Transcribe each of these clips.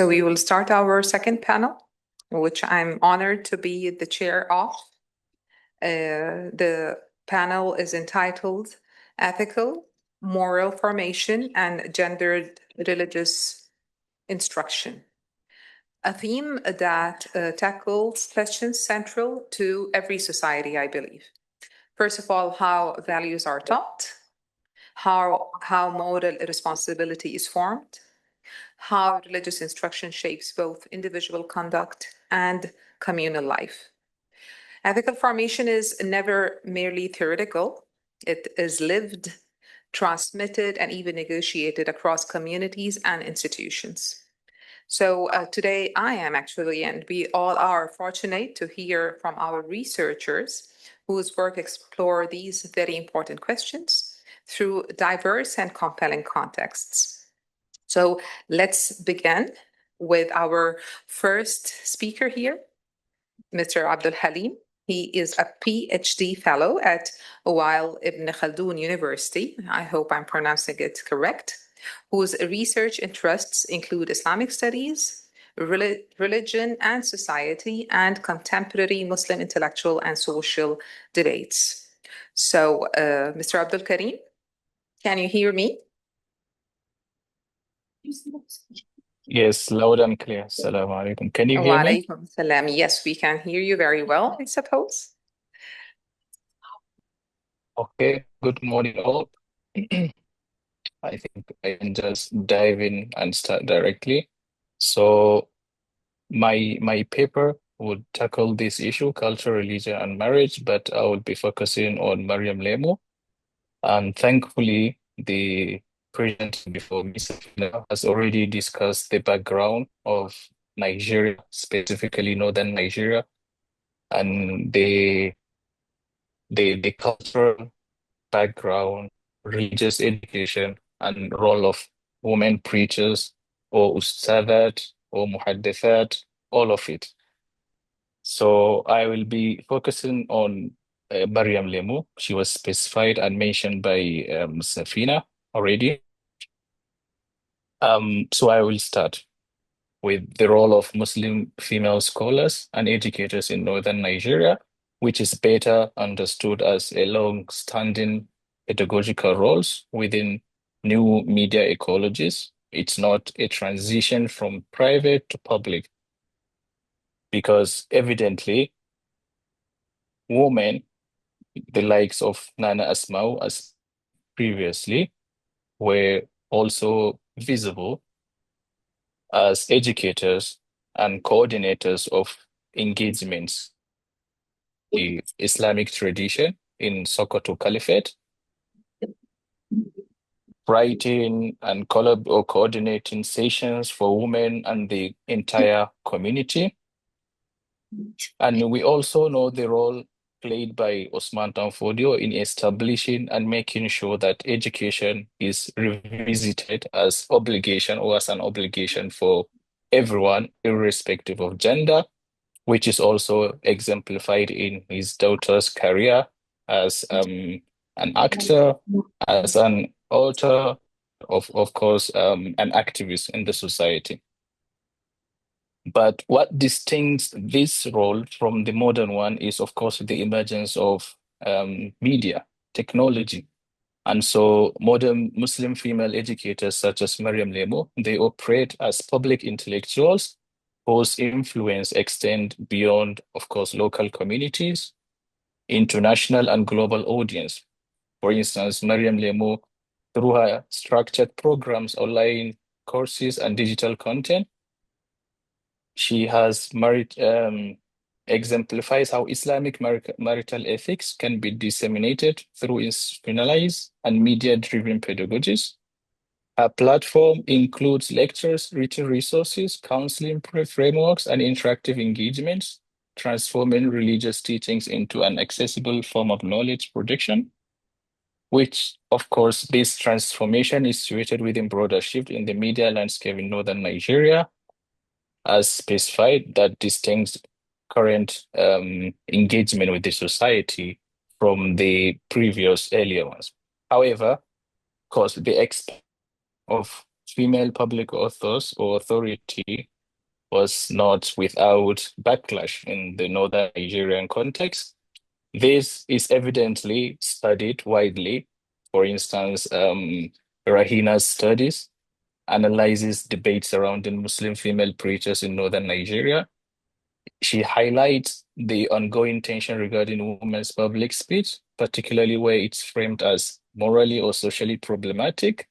So we will start our second panel, which I'm honored to be the chair of. The panel is entitled Ethical, Moral Formation, and Gendered Religious Instruction, a theme that tackles questions central to every society, I believe. First of all, how values are taught, how moral responsibility is formed, how religious instruction shapes both individual conduct and communal life. Ethical formation is never merely theoretical. It is lived, transmitted, and even negotiated across communities and institutions. So today I am actually, and we all are fortunate to hear from our researchers whose work explore these very important questions through diverse and compelling contexts. So let's begin with our first speaker here, Mr. Abdulkarim. He is a PhD fellow at Auwal Ibn Khaldun University. I hope I'm pronouncing it correct. Whose research interests include Islamic studies, religion and society, and contemporary Muslim intellectual and social debates. So, Mr. Abdulkarim, can you hear me? Yes, loud and clear. Assalamu alaikum. Can you hear Wa me? alaikum salam. Yes, we can hear you very well, I suppose. Okay. Good morning, all. I think I can just dive in and start directly. So my paper would tackle this issue, culture, religion, and marriage, but I will be focusing on Maryam Lemu. And thankfully, the presenter before me, Safina, has already discussed the background of Nigeria, specifically northern Nigeria, and the cultural background, religious education, and role of women preachers or ustadhat or muhaddithat, all of it. So I will be focusing on Maryam Lemu. She was specified and mentioned by Safina already. So I will start with the role of Muslim female scholars and educators in northern Nigeria, which is better understood as a long-standing pedagogical roles within new media ecologies. It's not a transition from private to public, because evidently women, the likes of Nana Asmau as previously, were also visible as educators and coordinators of engagements, the Islamic tradition in Sokoto Caliphate, writing and coordinating sessions for women and the entire community. And we also know the role played by Osman Tanfodio in establishing and making sure that education is revisited as obligation or as an obligation for everyone, irrespective of gender, which is also exemplified in his daughter's career as an actor, as an author, of course, an activist in the society. But what distincts this role from the modern one is, of course, the emergence of media, technology. And so modern Muslim female educators such as Maryam Lemu, they operate as public intellectuals whose influence extend beyond, of course, local communities, international and global audience. For instance, Maryam Lemu, through her structured programs, online courses, and digital content, she has exemplifies how Islamic marital ethics can be disseminated through institutionalized and media-driven pedagogies. Her platform includes lectures, written resources, counseling frameworks, and interactive engagements, transforming religious teachings into an accessible form of knowledge production, which, of course, this transformation is situated within broader shift in the media landscape in northern Nigeria, as specified, that distincts current engagement with the society from the previous earlier ones. However, of course, the of female public authors or authority was not without backlash in the northern Nigerian context. This is evidently studied widely. For instance, Rahina's studies analyzes debates surrounding Muslim female preachers in northern Nigeria. She highlights the ongoing tension regarding women's public speech, particularly where it's framed as morally or socially problematic.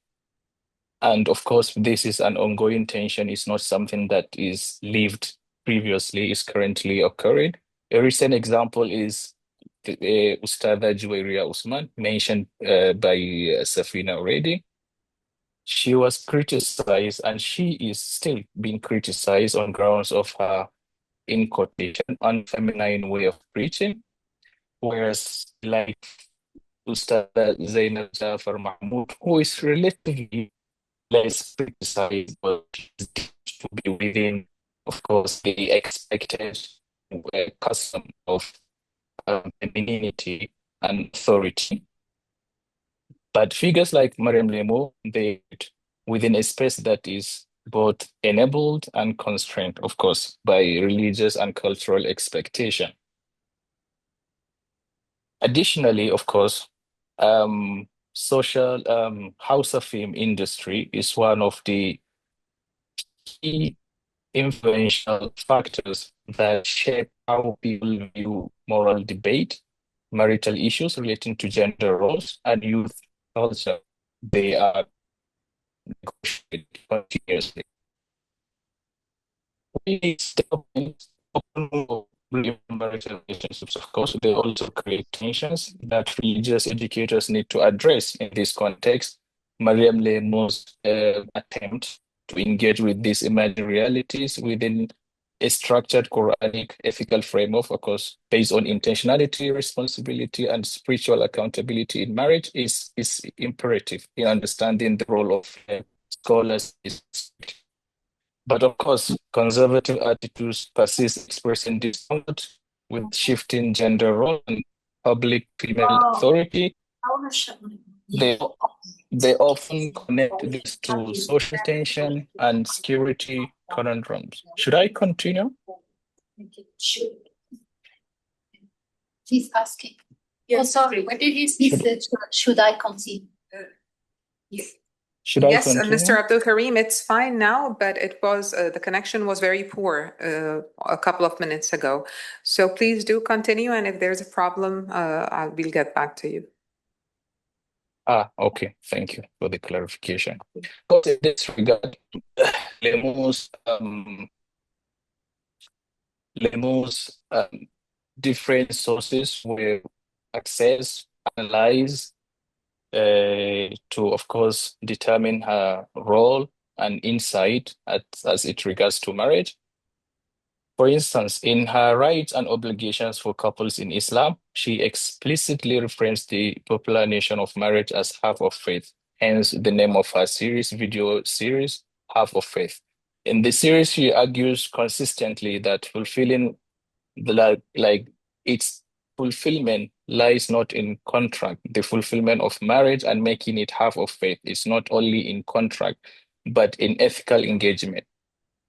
And of course, this is an ongoing tension. It's not something that is lived previously, is currently occurring. A recent example is Ustada Juwairia Usman, mentioned by Safina already. She was criticized, and she is still being criticized on grounds of her, in quotation, unfeminine way of preaching, whereas like Ustada Zainab Jafar Mahmoud, who is relatively less criticized, but is deemed to be within, of course, the expected custom of femininity and authority. But figures like Maryam Lemu, they within a space that is both enabled and constrained, of course, by religious and cultural expectation. Additionally, of course, social Hausa film industry is one of the key influential factors that shape how people view moral debate, marital issues relating to gender roles, and youth culture. They are negotiated continuously. These developments open marital relationships, of course, they also create tensions that religious educators need to address in this context. Maryam Lemo's attempt to engage with these emerging realities within a structured Quranic ethical framework, of course, based on intentionality, responsibility, and spiritual accountability in marriage is imperative in understanding the role of scholars. But of course, conservative attitudes persist, expressing discomfort with shifting gender role and public female authority. They, they often connect this to social tension and security conundrums. Should I continue? He's asking. Oh, sorry. What did he say? He said, should I continue? Should I Yes, continue? Mr. Abdulkarim, it's fine now, but it was the connection was very poor a couple of minutes ago. So please do continue, and if there's a problem, we'll get back to you. Okay. Thank you for the clarification. But in this regard, Lemu's different sources were accessed, analyzed, to, of course, determine her role and insight as it regards to marriage. For instance, in her rights and obligations for couples in Islam, she explicitly refrains the popular notion of marriage as half of faith, hence the name of her video series, Half of Faith. In the series, she argues consistently that fulfilling its fulfillment lies not in contract. The fulfillment of marriage and making it half of faith is not only in contract, but in ethical engagement.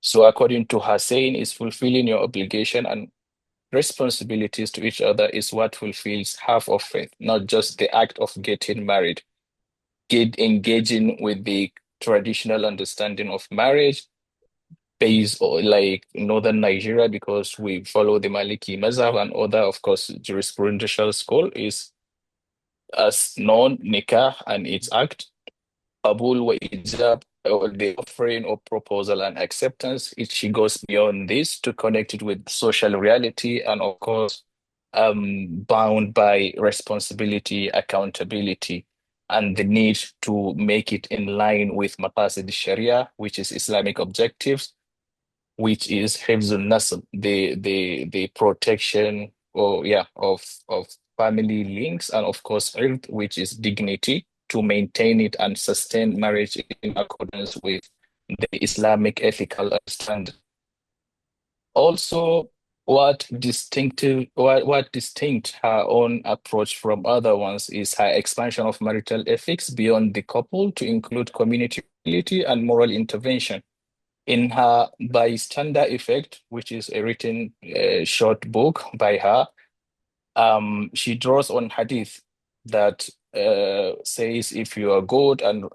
So according to her saying, is fulfilling your obligation and responsibilities to each other is what fulfills half of faith, not just the act of getting married. Engaging with the traditional understanding of marriage based on like northern Nigeria, because we follow the Maliki Mazhab and other, of course, jurisprudential school is as known nikah and its act, qabul wa ijab, or the offering or proposal and acceptance. She goes beyond this to connect it with social reality and, of course, bound by responsibility, accountability, and the need to make it in line with maqasid sharia, which is Islamic objectives, which is hifzun nasl, the protection of family links, and of course ird, which is dignity, to maintain it and sustain marriage in accordance with the Islamic ethical standard. Also, what distinct her own approach from other ones is her expansion of marital ethics beyond the couple to include community and moral intervention. In her Bystander Effect, which is a written short book by her, she draws on hadith that says if you are good and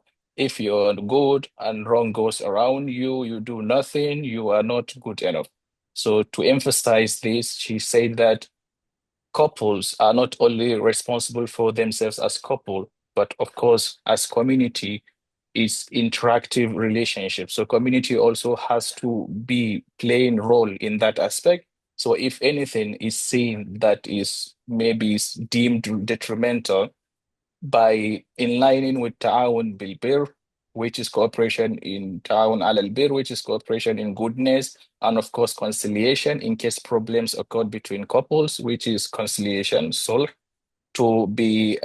wrong goes around you, you do nothing, you are not good enough. So to emphasize this, she said that couples are not only responsible for themselves as couple, but of course, as community, is interactive relationship. So community also has to be playing role in that aspect. So if anything is seen that is maybe is deemed detrimental, by aligning with Ta'awun bil Bir, which is cooperation in Ta'awun al Bir, which is cooperation in goodness, and of course conciliation in case problems occurred between couples, which is conciliation, sulh, to be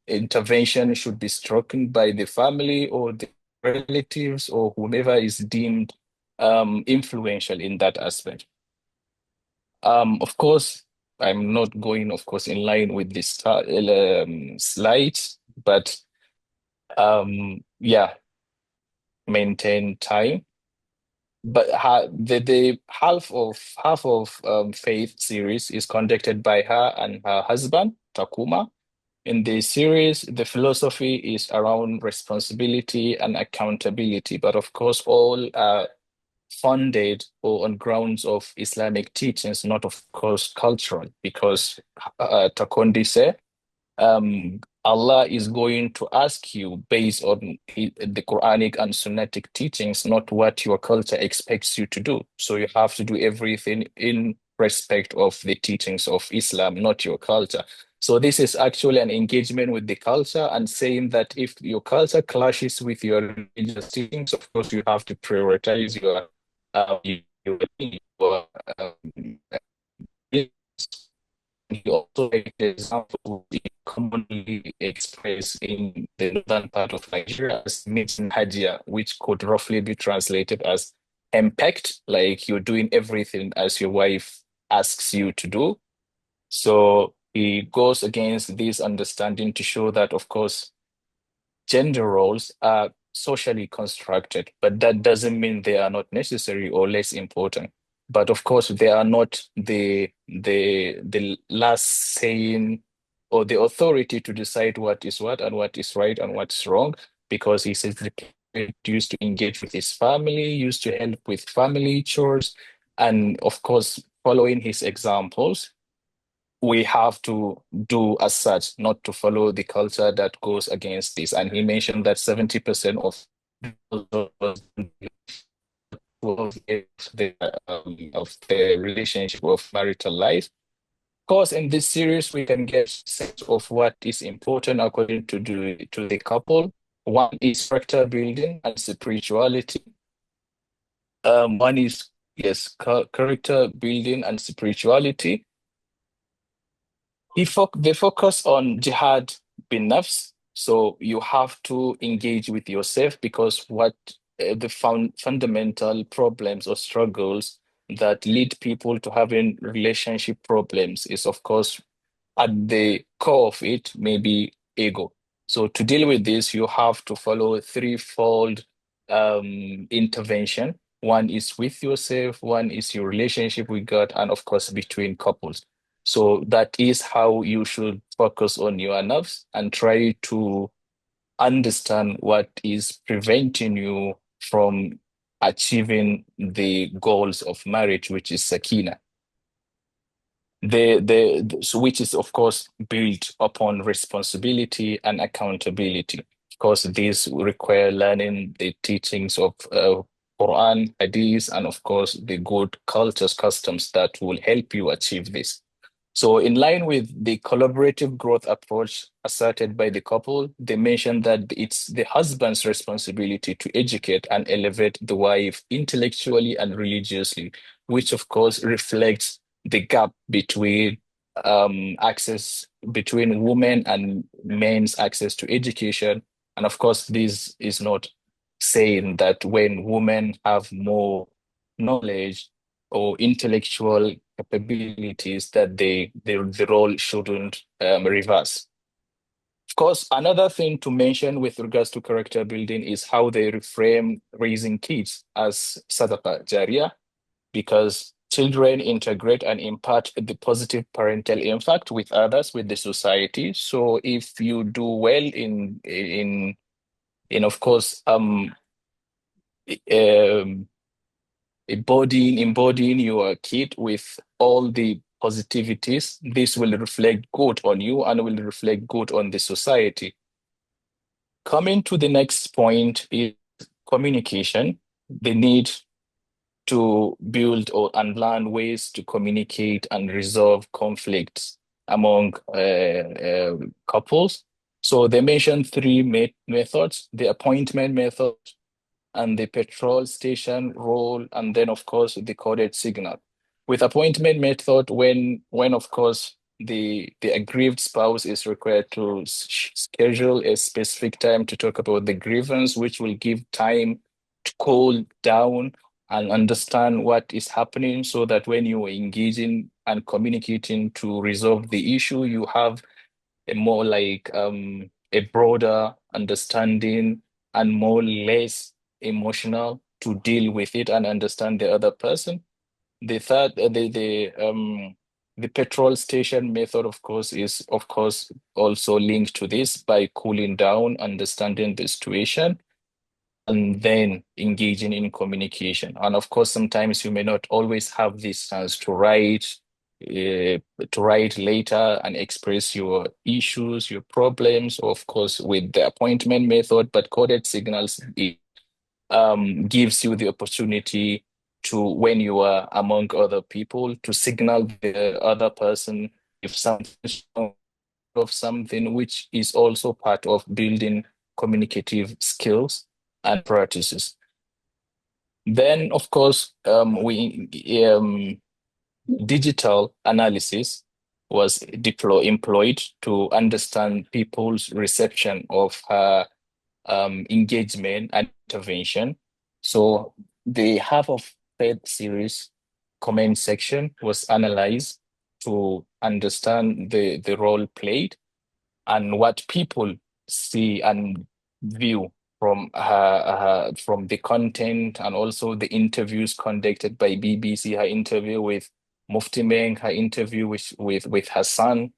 intervention should be stricken by the family or the relatives or whomever is deemed influential in that aspect. Of course, I'm not going, of course, in line with this slides, but yeah, maintain time. But the half of Faith series is conducted by her and her husband, Takuma. In the series, the philosophy is around responsibility and accountability, but of course, all are funded or on grounds of Islamic teachings, not of course cultural, because Takondi said, Allah is going to ask you based on the Quranic and Sunnatic teachings, not what your culture expects you to do. So you have to do everything in respect of the teachings of Islam, not your culture. So this is actually an engagement with the culture and saying that if your culture clashes with your religious teachings, of course you have to prioritize your he also made the example commonly expressed in the northern part of Nigeria as meeting Hajia, which could roughly be translated as impact, like you're doing everything as your wife asks you to do. So he goes against this understanding to show that, of course, gender roles are socially constructed, but that doesn't mean they are not necessary or less important. But of course, they are not the last saying or the authority to decide what is what and what is right and what's wrong, because he says the parent used to engage with his family, used to help with family chores, and of course, following his examples, we have to do as such, not to follow the culture that goes against this. And he mentioned that 70% of the relationship of marital life. Of course, in this series, we can get sense of what is important according to the couple. One is character building and spirituality. One is, yes, character building and spirituality. They focus on jihad bin nafs. So you have to engage with yourself because what the fundamental problems or struggles that lead people to having relationship problems is, of course, at the core of it, maybe ego. So to deal with this, you have to follow a threefold intervention. One is with yourself, one is your relationship with God, and of course, between couples. So that is how you should focus on your nerves and try to understand what is preventing you from achieving the goals of marriage, which is sakina. So which is of course built upon responsibility and accountability. Of course, these require learning the teachings of Quran, Hadith, and of course the good cultures, customs that will help you achieve this. So in line with the collaborative growth approach asserted by the couple, they mentioned that it's the husband's responsibility to educate and elevate the wife intellectually and religiously, which of course reflects the gap between access between women and men's access to education. And of course, this is not saying that when women have more knowledge or intellectual capabilities that the role shouldn't reverse. Of course, another thing to mention with regards to character building is how they reframe raising kids as sadaqa jariyah, because children integrate and impart the positive parental impact with others, with the society. So if you do well in of course embodying your kid with all the positivities, this will reflect good on you and will reflect good on the society. Coming to the next point is communication, the need to build and learn ways to communicate and resolve conflicts among couples. So they mentioned three methods: the appointment method, and the petrol station role, and then of course the coded signal. With appointment method, when of course the aggrieved spouse is required to schedule a specific time to talk about the grievance, which will give time to cool down and understand what is happening, so that when you are engaging and communicating to resolve the issue, you have a more like a broader understanding and more less emotional to deal with it and understand the other person. The third, the petrol station method, of course, is of course also linked to this by cooling down, understanding the situation, and then engaging in communication. And of course, sometimes you may not always have this chance to write later and express your issues, your problems, of course, with the appointment method, but coded signals, it gives you the opportunity to, when you are among other people, to signal the other person if something's wrong of something, which is also part of building communicative skills and practices. Then, of course, digital analysis was employed to understand people's reception of her engagement and intervention. So the Half of Faith series comment section was analyzed to understand the role played and what people see and view from from the content, and also the interviews conducted by BBC, her interview with Mufti Meng, her interview with her son,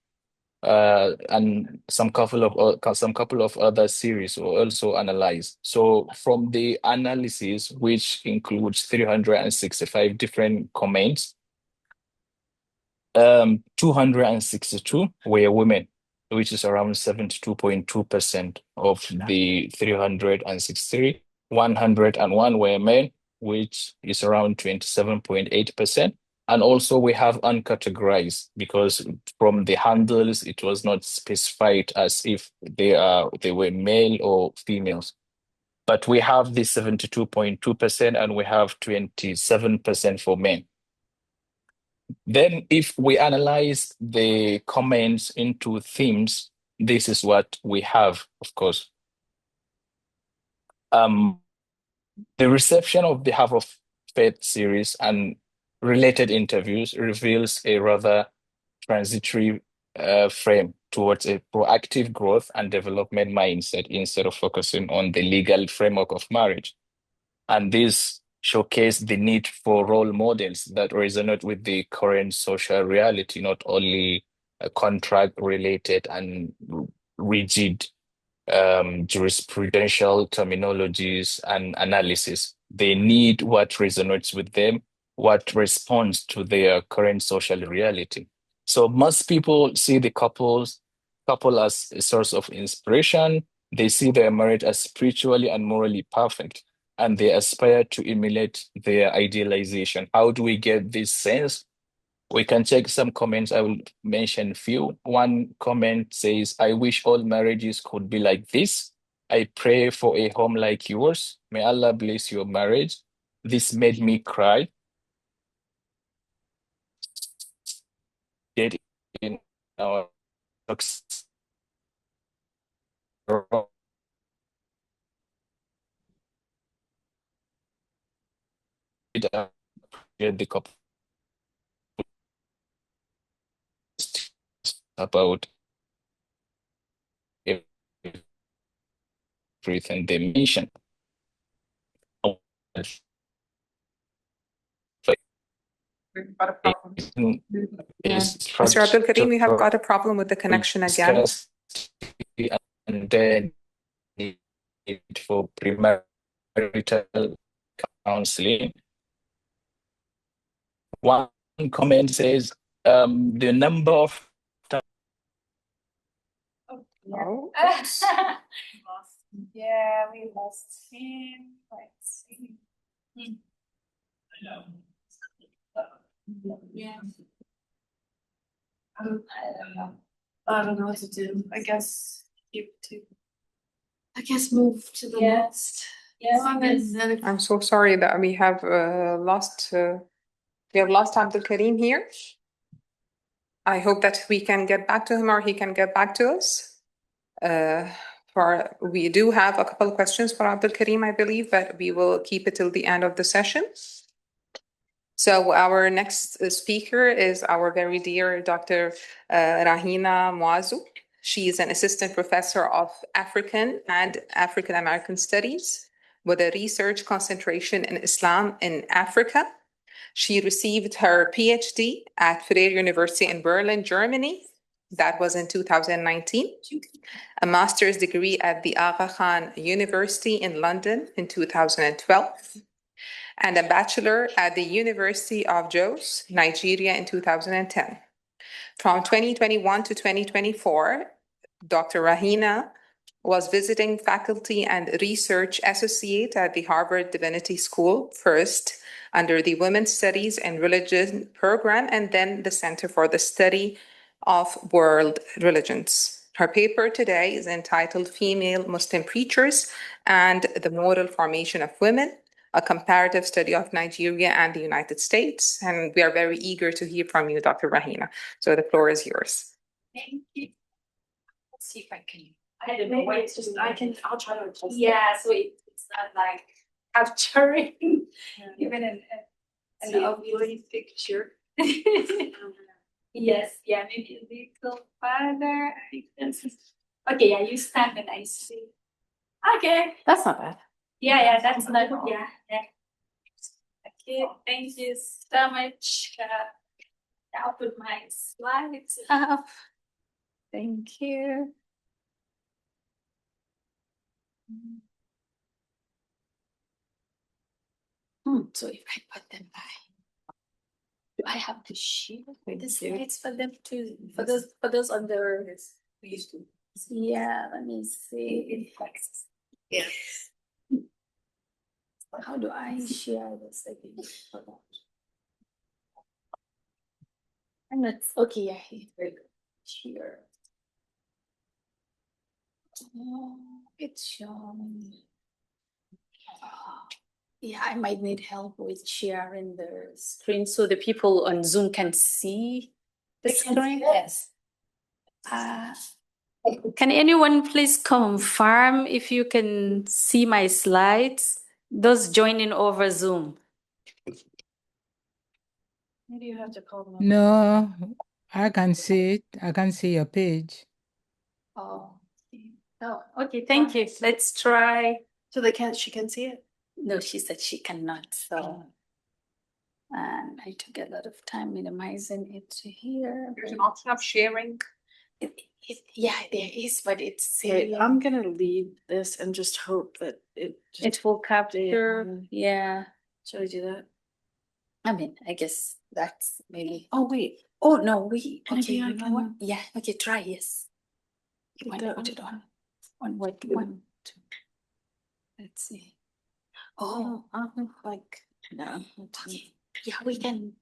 and some couple of other series were also analyzed. So from the analysis, which includes 365 different comments, 262 were women, which is around 72.2% of the 363. 101 were men, which is around 27.8%. And also we have uncategorized, because from the handles, it was not specified as if they were male or females. But we have the 72.2% and we have 27% for men. Then if we analyze the comments into themes, this is what we have, of course. The reception of the Half of Faith series and related interviews reveals a rather transitory frame towards a proactive growth and development mindset instead of focusing on the legal framework of marriage. And this showcased the need for role models that resonate with the current social reality, not only contract-related and rigid jurisprudential terminologies and analysis. They need what resonates with them, what responds to their current social reality. So most people see the couple as a source of inspiration. They see their marriage as spiritually and morally perfect, and they aspire to emulate their idealization. How do we get this sense? We can check some comments. I will mention a few. One comment says, "I wish all marriages could be like this. I pray for a home like yours. May Allah bless your marriage. This made me cry. Did in our the couple about everything they mentioned. We've got a problem. Mr. Abdulkarim, we have got a problem with the connection again. And then need for premarital counseling. One comment says the number of Oh. Yeah, we lost him. Let's see. Yeah. I don't know. I don't know what to do. I guess move to the next. Yeah. I'm so sorry that we have lost Abdulkarim here. I hope that we can get back to him or he can get back to us. We do have a couple of questions for Abdulkarim, I believe, but we will keep it till the end of the session. So our next speaker is our very dear Dr. Rahina Muazu. She is an assistant professor of African and African American Studies with a research concentration in Islam in Africa. She received her PhD at Freie University in Berlin, Germany. That was in 2019. A master's degree at the Aga Khan University in London in 2012. And a bachelor at the University of Jos, Nigeria in 2010. From 2021 to 2024, Dr. Rahina was visiting faculty and research associate at the Harvard Divinity School, first under the Women's Studies and Religion program, and then the Center for the Study of World Religions. Her paper today is entitled Female Muslim Preachers and the Moral Formation of Women, a comparative study of Nigeria and the United States. And we are very eager to hear from you, Dr. Rahina. So the floor is yours. Thank you. Let's see if I can. I don't know. Wait, I'll try to adjust. Yeah, so it's not like capturing even an ugly picture. Yes, yeah, maybe a little farther. Okay, yeah, you stand and I see. Okay. That's not bad. Yeah, that's not, yeah. Okay, thank you so much. I'll put my slides up. Thank you. So if I put them by, do I have to share the slides for them to, for those on their, please do. Yeah, let me see. Yes. How do I share this again? I'm not, okay, yeah, very good. Share. Oh, it's showing. Yeah, I might need help with sharing the screen so the people on Zoom can see the screen. Yes. Can anyone please confirm if you can see my slides? Those joining over Zoom. Maybe you have to call them. No, I can see it. I can see your page. Oh, okay, thank you. Let's try. So she can see it? No, she said she cannot, so. And I took a lot of time minimizing it to here. There's an option of sharing. Yeah, there is, but it's. Okay, I'm gonna leave this and just hope that it will capture, yeah. Should I do that? I mean, I guess that's maybe. Oh wait. Oh no, we Maybe okay. I You know can- what? Yeah, okay. Try yes. You want to that put it one. on what one? Two. Let's see. Oh, Like no. okay. Yeah, we can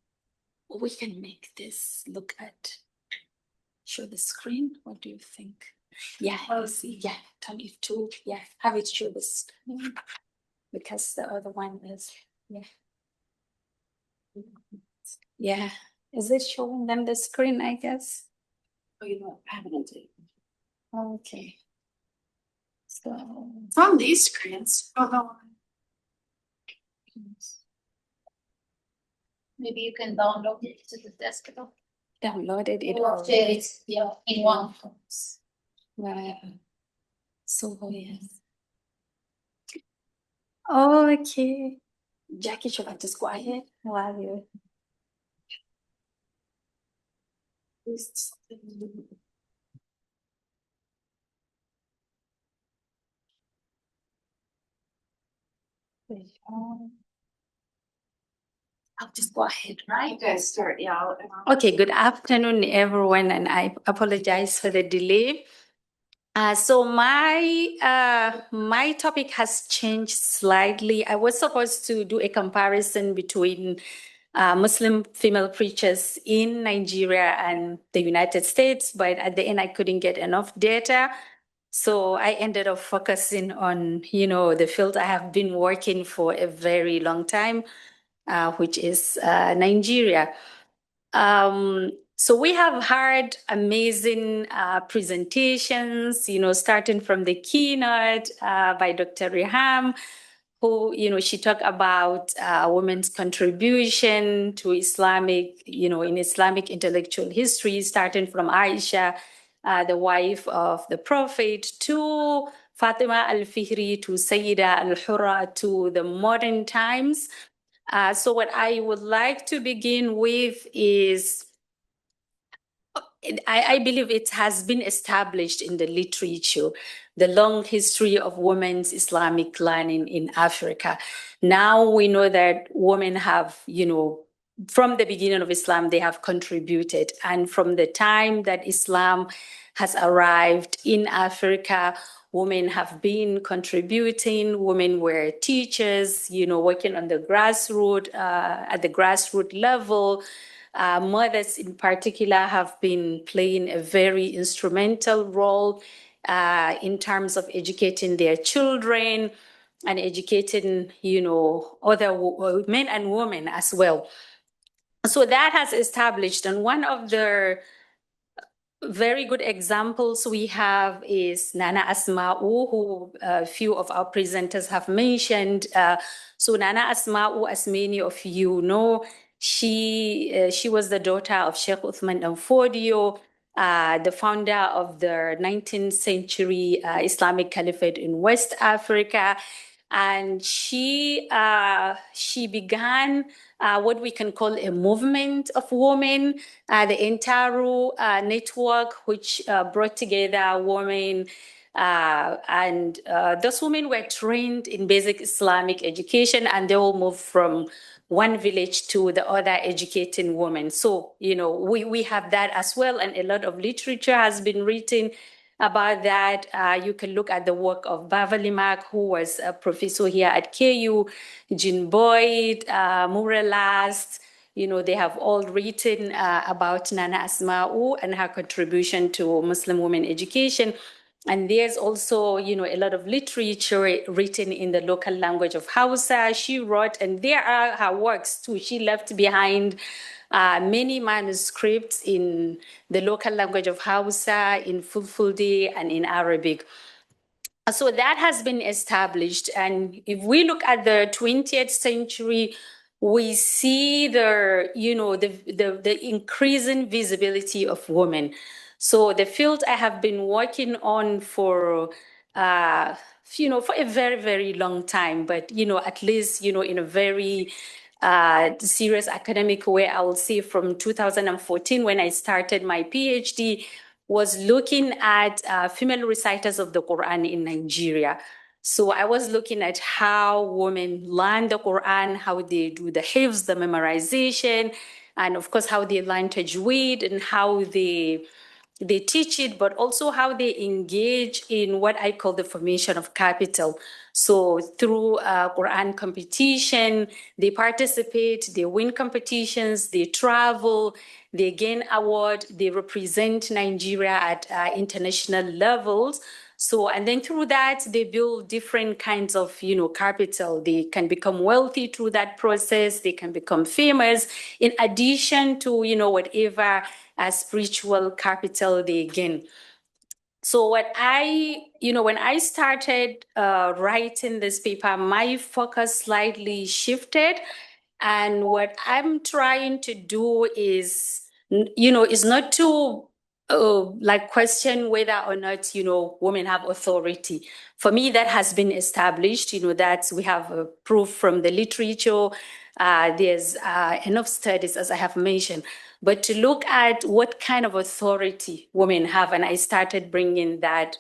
make this look at. Show the screen. What do you think? Yeah, I see. Yeah, turn it to. Yeah, have it show the screen because the other one is. Yeah. Yeah. Is it showing them the screen? I guess. Oh, you know what? I haven't done it. Okay. So It's on these screens. Oh no. maybe you can download it to the desktop. Downloaded it. In one. Right. So yes. Okay. Jackie, should I just go ahead while you? I'll just go ahead, right? guys start, yeah. Okay, good afternoon, everyone, and I apologize for the delay. So my topic has changed slightly. I was supposed to do a comparison between Muslim female preachers in Nigeria and the United States, but at the end I couldn't get enough data. So I ended up focusing on, the field I have been working for a very long time, which is Nigeria. So we have heard amazing presentations, starting from the keynote by Dr. Reham, who, she talked about women's contribution to Islamic, in Islamic intellectual history, starting from Aisha, the wife of the Prophet, to Fatima al-Fihri, to Sayyida al-Hurra, to the modern times. So what I would like to begin with is, I believe it has been established in the literature, the long history of women's Islamic learning in Africa. Now we know that women have, from the beginning of Islam, they have contributed. And from the time that Islam has arrived in Africa, women have been contributing. Women were teachers, working on the grassroots, at the grassroots level. Mothers in particular have been playing a very instrumental role in terms of educating their children and educating, other men and women as well. So that has established, and one of the very good examples we have is Nana Asma'u, who a few of our presenters have mentioned. So Nana Asma'u, as many of you know, she was the daughter of Sheikh Uthman Danfodio, the founder of the 19th century Islamic Caliphate in West Africa. And she began what we can call a movement of women, the Entaru network, which brought together women, and those women were trained in basic Islamic education, and they all moved from one village to the other, educating women. So, we have that as well, and a lot of literature has been written about that. You can look at the work of Bavalimak, who was a professor here at KU, Jean Boyd, Muralast. They have all written about Nana Asma'u and her contribution to Muslim women education. And there's also, a lot of literature written in the local language of Hausa. She wrote, and there are her works too. She left behind many manuscripts in the local language of Hausa, in Fulfulde, and in Arabic. So that has been established. And if we look at the 20th century, we see the increasing visibility of women. So the field I have been working on for a very, very long time, but, at least, in a very serious academic way, I will say from 2014, when I started my PhD, was looking at female reciters of the Quran in Nigeria. So I was looking at how women learn the Quran, how they do the hifz, the memorization, and of course, how they learn tajweed and how they teach it, but also how they engage in what I call the formation of capital. So through Quran competition, they participate, they win competitions, they travel, they gain award, they represent Nigeria at international levels. So, and then through that, they build different kinds of, capital. They can become wealthy through that process. They can become famous in addition to, whatever spiritual capital they gain. So when I started writing this paper, my focus slightly shifted. And what I'm trying to do is not to like question whether or not, women have authority. For me, that has been established, that we have proof from the literature. There's enough studies, as I have mentioned. But to look at what kind of authority women have, and I started bringing that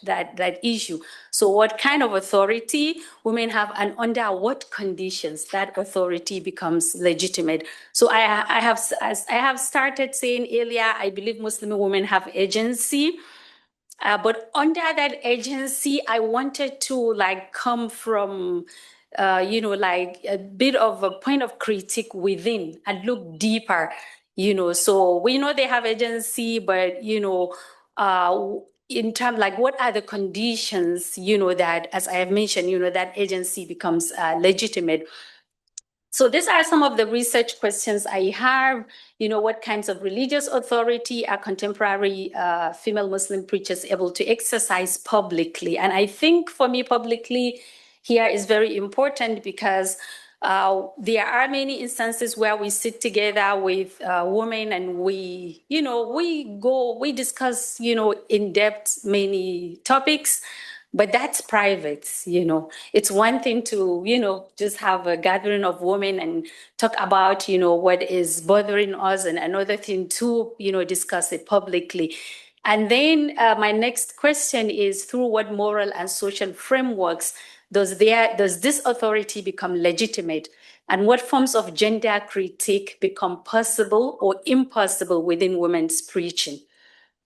issue. So what kind of authority women have, and under what conditions that authority becomes legitimate. So I have started saying earlier, I believe Muslim women have agency. But under that agency, I wanted to come from, like a bit of a point of critique within and look deeper, So we know they have agency, but, in terms what are the conditions, that, as I have mentioned, that agency becomes legitimate. So these are some of the research questions I have. What kinds of religious authority are contemporary female Muslim preachers able to exercise publicly? And I think for me, publicly here is very important because there are many instances where we sit together with women and we discuss, in depth many topics. But that's private, It's one thing to, just have a gathering of women and talk about, what is bothering us, and another thing to, discuss it publicly. And then my next question is, through what moral and social frameworks does this authority become legitimate? And what forms of gender critique become possible or impossible within women's preaching?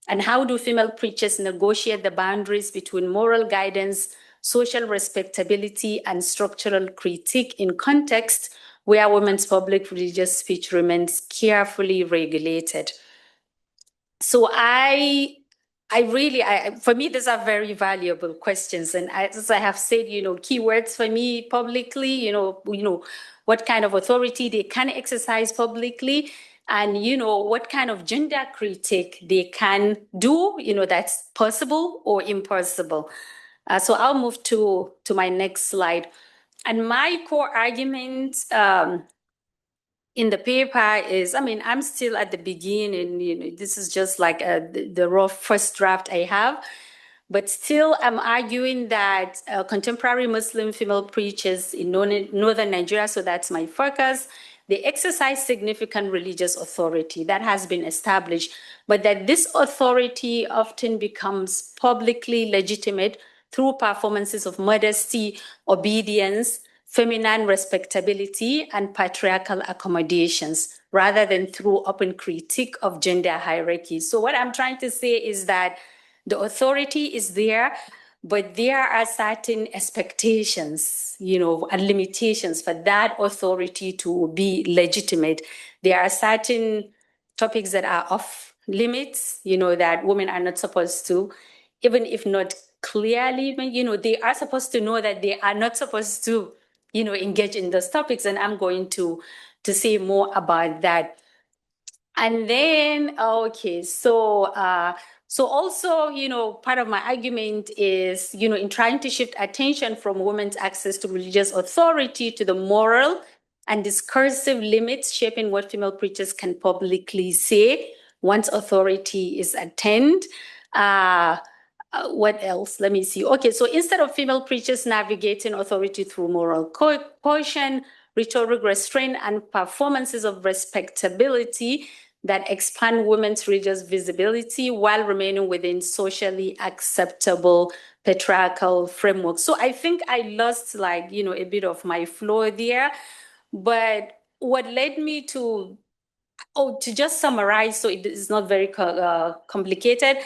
And how do female preachers negotiate the boundaries between moral guidance, social respectability, and structural critique in context where women's public religious speech remains carefully regulated? So for me, these are very valuable questions. And as I have said, keywords for me publicly, what kind of authority they can exercise publicly, and, what kind of gender critique they can do, that's possible or impossible. So I'll move to my next slide. And my core argument in the paper is, I'm still at the beginning, this is just like the rough first draft I have. But still, I'm arguing that contemporary Muslim female preachers in northern Nigeria, so that's my focus, they exercise significant religious authority that has been established, but that this authority often becomes publicly legitimate through performances of modesty, obedience, feminine respectability, and patriarchal accommodations, rather than through open critique of gender hierarchy. So what I'm trying to say is that the authority is there, but there are certain expectations, and limitations for that authority to be legitimate. There are certain topics that are off limits, that women are not supposed to, even if not clearly, they are supposed to know that they are not supposed to, engage in those topics. And I'm going to say more about that. And then, okay, so also, part of my argument is, in trying to shift attention from women's access to religious authority to the moral and discursive limits shaping what female preachers can publicly say once authority is attained. What else? Let me see. Okay, so instead of female preachers navigating authority through moral caution, rhetoric restraint, and performances of respectability that expand women's religious visibility while remaining within socially acceptable patriarchal frameworks. So I think I lost a bit of my flow there. But what led me to just summarize, so it is not very complicated,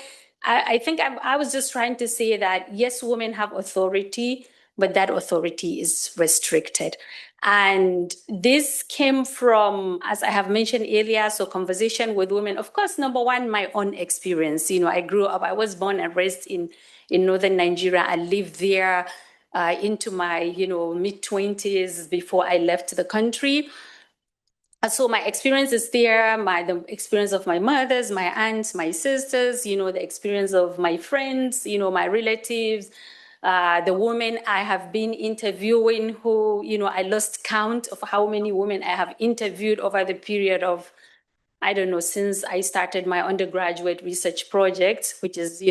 I think I was just trying to say that, yes, women have authority, but that authority is restricted. And this came from, as I have mentioned earlier, so conversation with women. Of course, number one, my own experience. I grew up, I was born and raised in northern Nigeria. I lived there into my, mid-20s before I left the country. So my experience is there, the experience of my mothers, my aunts, my sisters, the experience of my friends, my relatives, the women I have been interviewing who, I lost count of how many women I have interviewed over the period of I don't know, since I started my undergraduate research project, which is,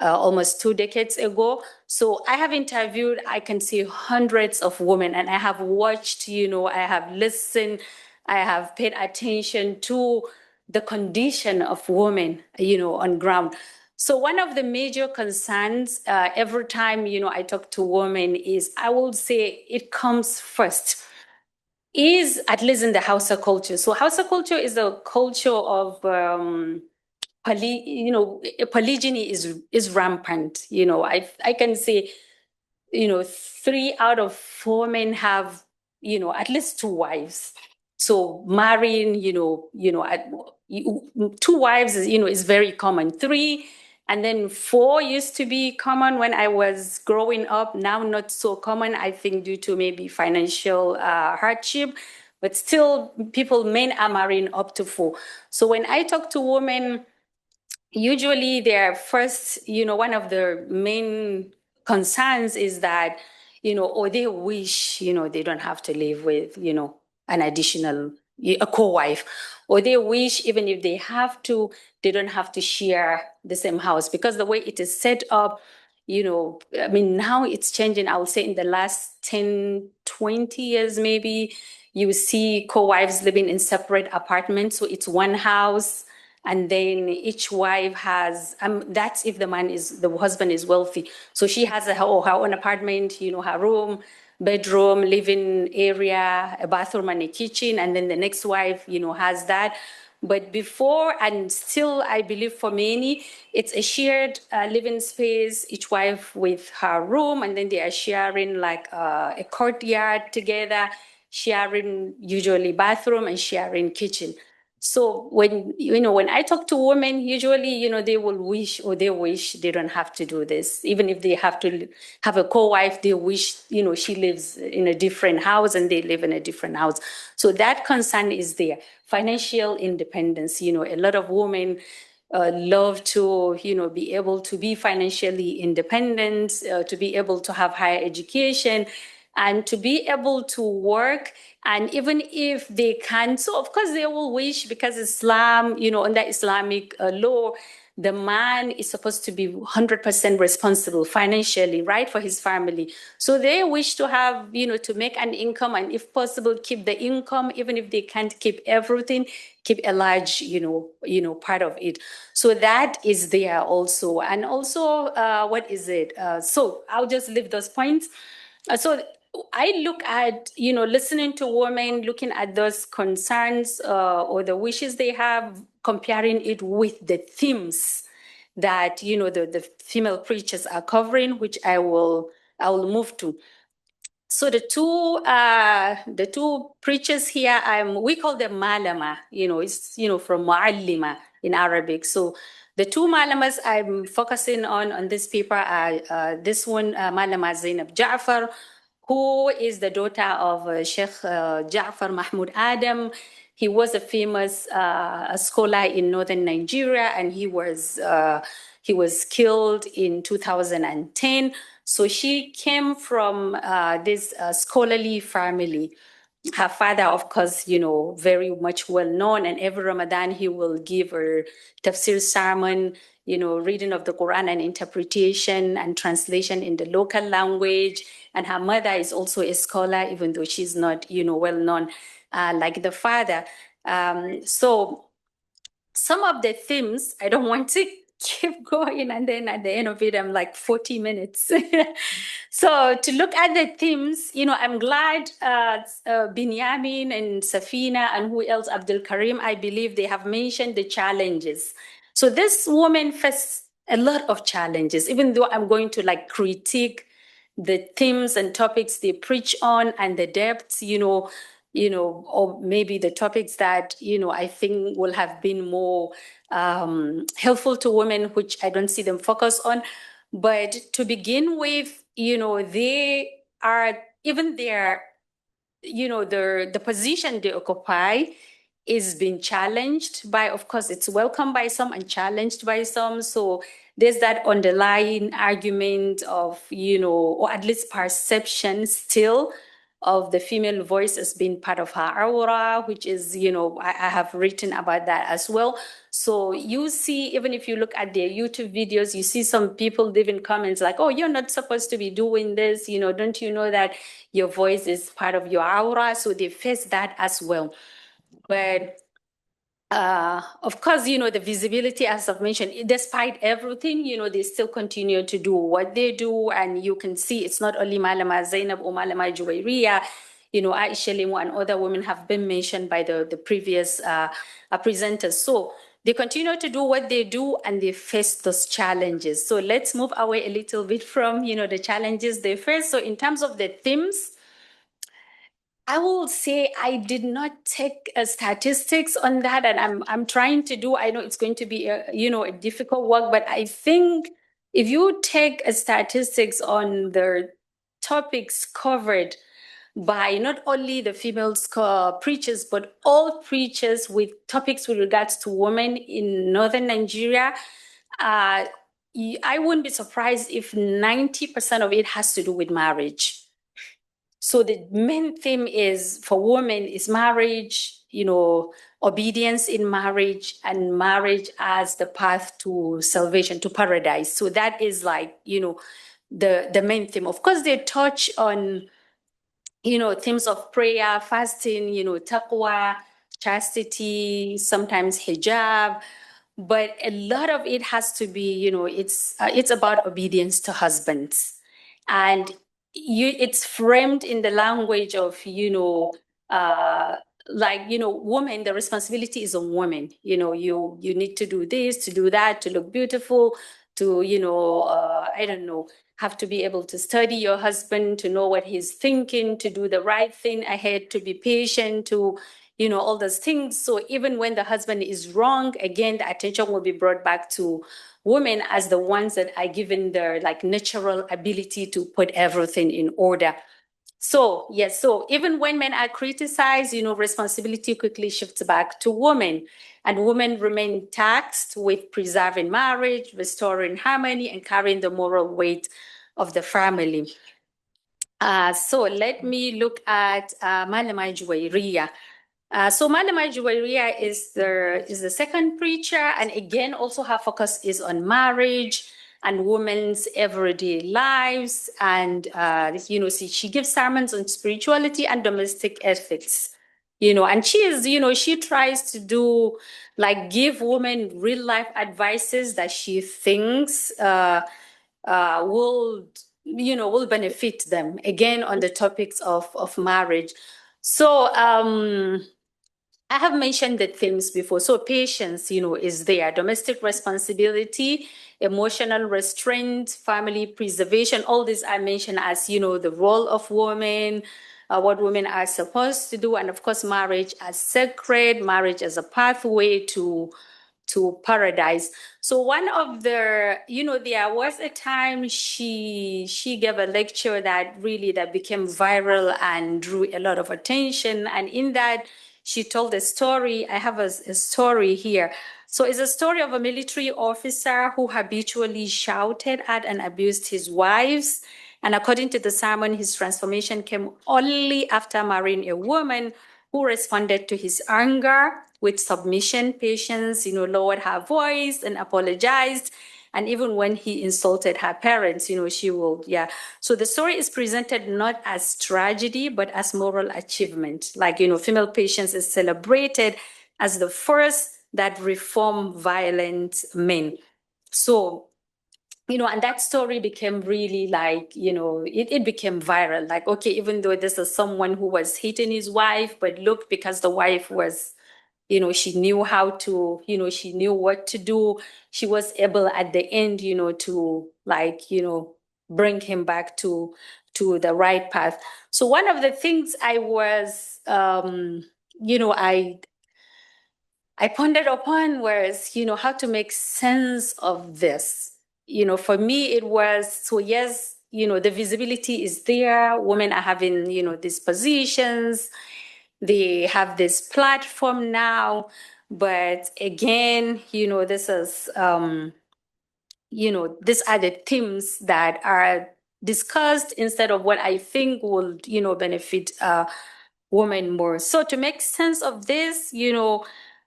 almost 2 decades ago. So I have interviewed, I can say, hundreds of women, and I have watched, I have listened, I have paid attention to the condition of women, on ground. So one of the major concerns every time, I talk to women is, I will say it comes first, is at least in the Hausa culture. So Hausa culture is a culture of polygyny is rampant. I can say, 3 out of 4 men have, at least 2 wives. So marrying, 2 wives is very common. 3 and then 4 used to be common when I was growing up. Now not so common, I think, due to maybe financial hardship. But still, men are marrying up to 4. So when I talk to women, usually their first, one of the main concerns is that, or they wish, they don't have to live with, an additional, a co-wife, or they wish even if they have to, they don't have to share the same house, because the way it is set up, now it's changing. I would say in the last 10, 20 years, maybe, you see co-wives living in separate apartments. So it's one house, and then each wife has, that's if the husband is wealthy. So she has her own apartment, her room, bedroom, living area, a bathroom and a kitchen. And then the next wife, has that. But before, and still, I believe for many, it's a shared living space, each wife with her room, and then they are sharing like a courtyard together, sharing usually bathroom and sharing kitchen. So when I talk to women, usually, they will wish, or they wish they don't have to do this. Even if they have to have a co-wife, they wish, she lives in a different house and they live in a different house. So that concern is there. Financial independence, a lot of women love to, be able to be financially independent, to be able to have higher education, and to be able to work. And even if they can't, so of course they will wish, because Islam, under Islamic law, the man is supposed to be 100% responsible financially, right, for his family. So they wish to have, to make an income, and if possible, keep the income, even if they can't keep everything, keep a large, part of it. So that is there also. And also, what is it? So I'll just leave those points. So I look at, listening to women, looking at those concerns or the wishes they have, comparing it with the themes that, the female preachers are covering, which I will move to. So the two preachers here, we call them malama, it's, from muallima in Arabic. So the 2 malamas I'm focusing on this paper are this one, Malama Zainab Ja'far, who is the daughter of Sheikh Ja'far Mahmoud Adam. He was a famous scholar in northern Nigeria, and he was killed in 2010. So she came from this scholarly family. Her father, of course, very much well known, and every Ramadan he will give her tafsir sermon, reading of the Quran and interpretation and translation in the local language. And her mother is also a scholar, even though she's not, well known like the father. So some of the themes, I don't want to keep going, and then at the end of it, I'm like 40 minutes. So to look at the themes, I'm glad Binyamin and Safina and who else, Abdulkarim, I believe they have mentioned the challenges. So this woman faced a lot of challenges, even though I'm going to critique the themes and topics they preach on and the depths, or maybe the topics that, I think will have been more helpful to women, which I don't see them focus on. But to begin with, they are, even their, the position they occupy is being challenged by, of course, it's welcomed by some and challenged by some. So there's that underlying argument of, or at least perception still, of the female voice as being part of her aura, which is, I have written about that as well. So you see, even if you look at their YouTube videos, you see some people leaving comments like, oh, you're not supposed to be doing this. Don't you know that your voice is part of your aura? So they face that as well. But of course, the visibility, as I've mentioned, despite everything, they still continue to do what they do. And you can see it's not only Malama Zainab or Malama Juwairiya, Aisha, Lemu, and other women have been mentioned by the previous presenters. So they continue to do what they do and they face those challenges. So let's move away a little bit from, the challenges they face. So in terms of the themes, I will say I did not take statistics on that, and I'm trying to do. I know it's going to be a difficult work, but I think if you take statistics on the topics covered by not only the female preachers, but all preachers with topics with regards to women in northern Nigeria, I wouldn't be surprised if 90% of it has to do with marriage. So the main theme is for women is marriage, obedience in marriage, and marriage as the path to salvation, to paradise. So that is like, the main theme. Of course, they touch on, themes of prayer, fasting, taqwa, chastity, sometimes hijab. But a lot of it has to be, it's about obedience to husbands. And it's framed in the language of, woman, the responsibility is on women. You need to do this, to do that, to look beautiful, to, I don't know, have to be able to study your husband, to know what he's thinking, to do the right thing ahead, to be patient, to, all those things. So even when the husband is wrong, again, the attention will be brought back to women as the ones that are given their natural ability to put everything in order. So, yes, so even when men are criticized, responsibility quickly shifts back to women, and women remain tasked with preserving marriage, restoring harmony, and carrying the moral weight of the family. So let me look at Malama Juwairiya. So Malama Juwairiya is the second preacher, and again, also her focus is on marriage and women's everyday lives. And, she gives sermons on spirituality and domestic ethics, and she is, she tries to do, give women real life advices that she thinks will benefit them, again, on the topics of marriage. So, I have mentioned the themes before. So patience, is there. Domestic responsibility, emotional restraint, family preservation. All these I mentioned as, the role of women, what women are supposed to do. And of course, marriage as sacred, marriage as a pathway to paradise. So one of there was a time she gave a lecture that became viral and drew a lot of attention. And in that, she told a story. I have a story here. So it's a story of a military officer who habitually shouted at and abused his wives. And according to the sermon, his transformation came only after marrying a woman who responded to his anger with submission, patience, lowered her voice and apologized. And even when he insulted her parents, she will, So the story is presented not as tragedy, but as moral achievement. Female patience is celebrated as the first that reform violent men. So, and that story became really it became viral. Okay, even though this is someone who was hitting his wife, but look, because the wife was, she knew how to, she knew what to do. She was able at the end, to bring him back to the right path. So one of the things I was, I pondered upon was, how to make sense of this. For me, it was, so yes, the visibility is there. Women are having, these positions. They have this platform now. But again, this is, these are the themes that are discussed instead of what I think will, benefit women more. So to make sense of this,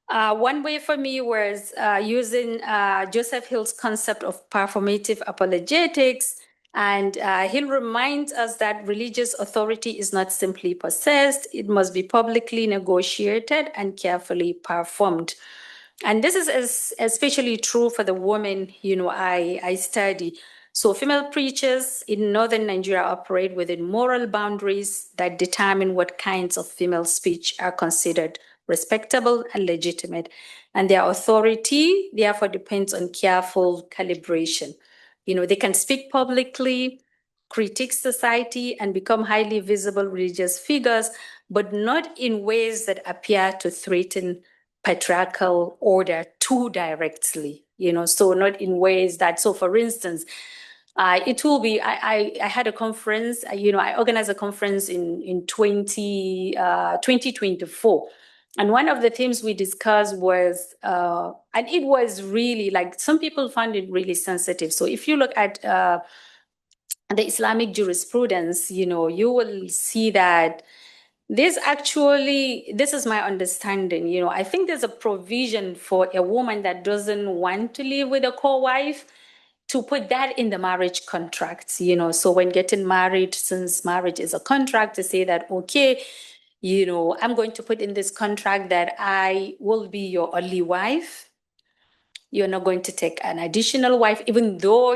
one way for me was using Joseph Hill's concept of performative apologetics. And Hill reminds us that religious authority is not simply possessed, it must be publicly negotiated and carefully performed. And this is especially true for the women, I study. So female preachers in northern Nigeria operate within moral boundaries that determine what kinds of female speech are considered respectable and legitimate. And their authority, therefore, depends on careful calibration. They can speak publicly, critique society, and become highly visible religious figures, but not in ways that appear to threaten patriarchal order too directly, so not in ways that, so for instance, it will be, I had a conference, I organized a conference in 2024. And one of the themes we discussed was, and it was really like, some people found it really sensitive. So if you look at the Islamic jurisprudence, you will see that this is my understanding, I think there's a provision for a woman that doesn't want to live with a co-wife to put that in the marriage contracts, so when getting married, since marriage is a contract, to say that, okay, I'm going to put in this contract that I will be your only wife. You're not going to take an additional wife, even though,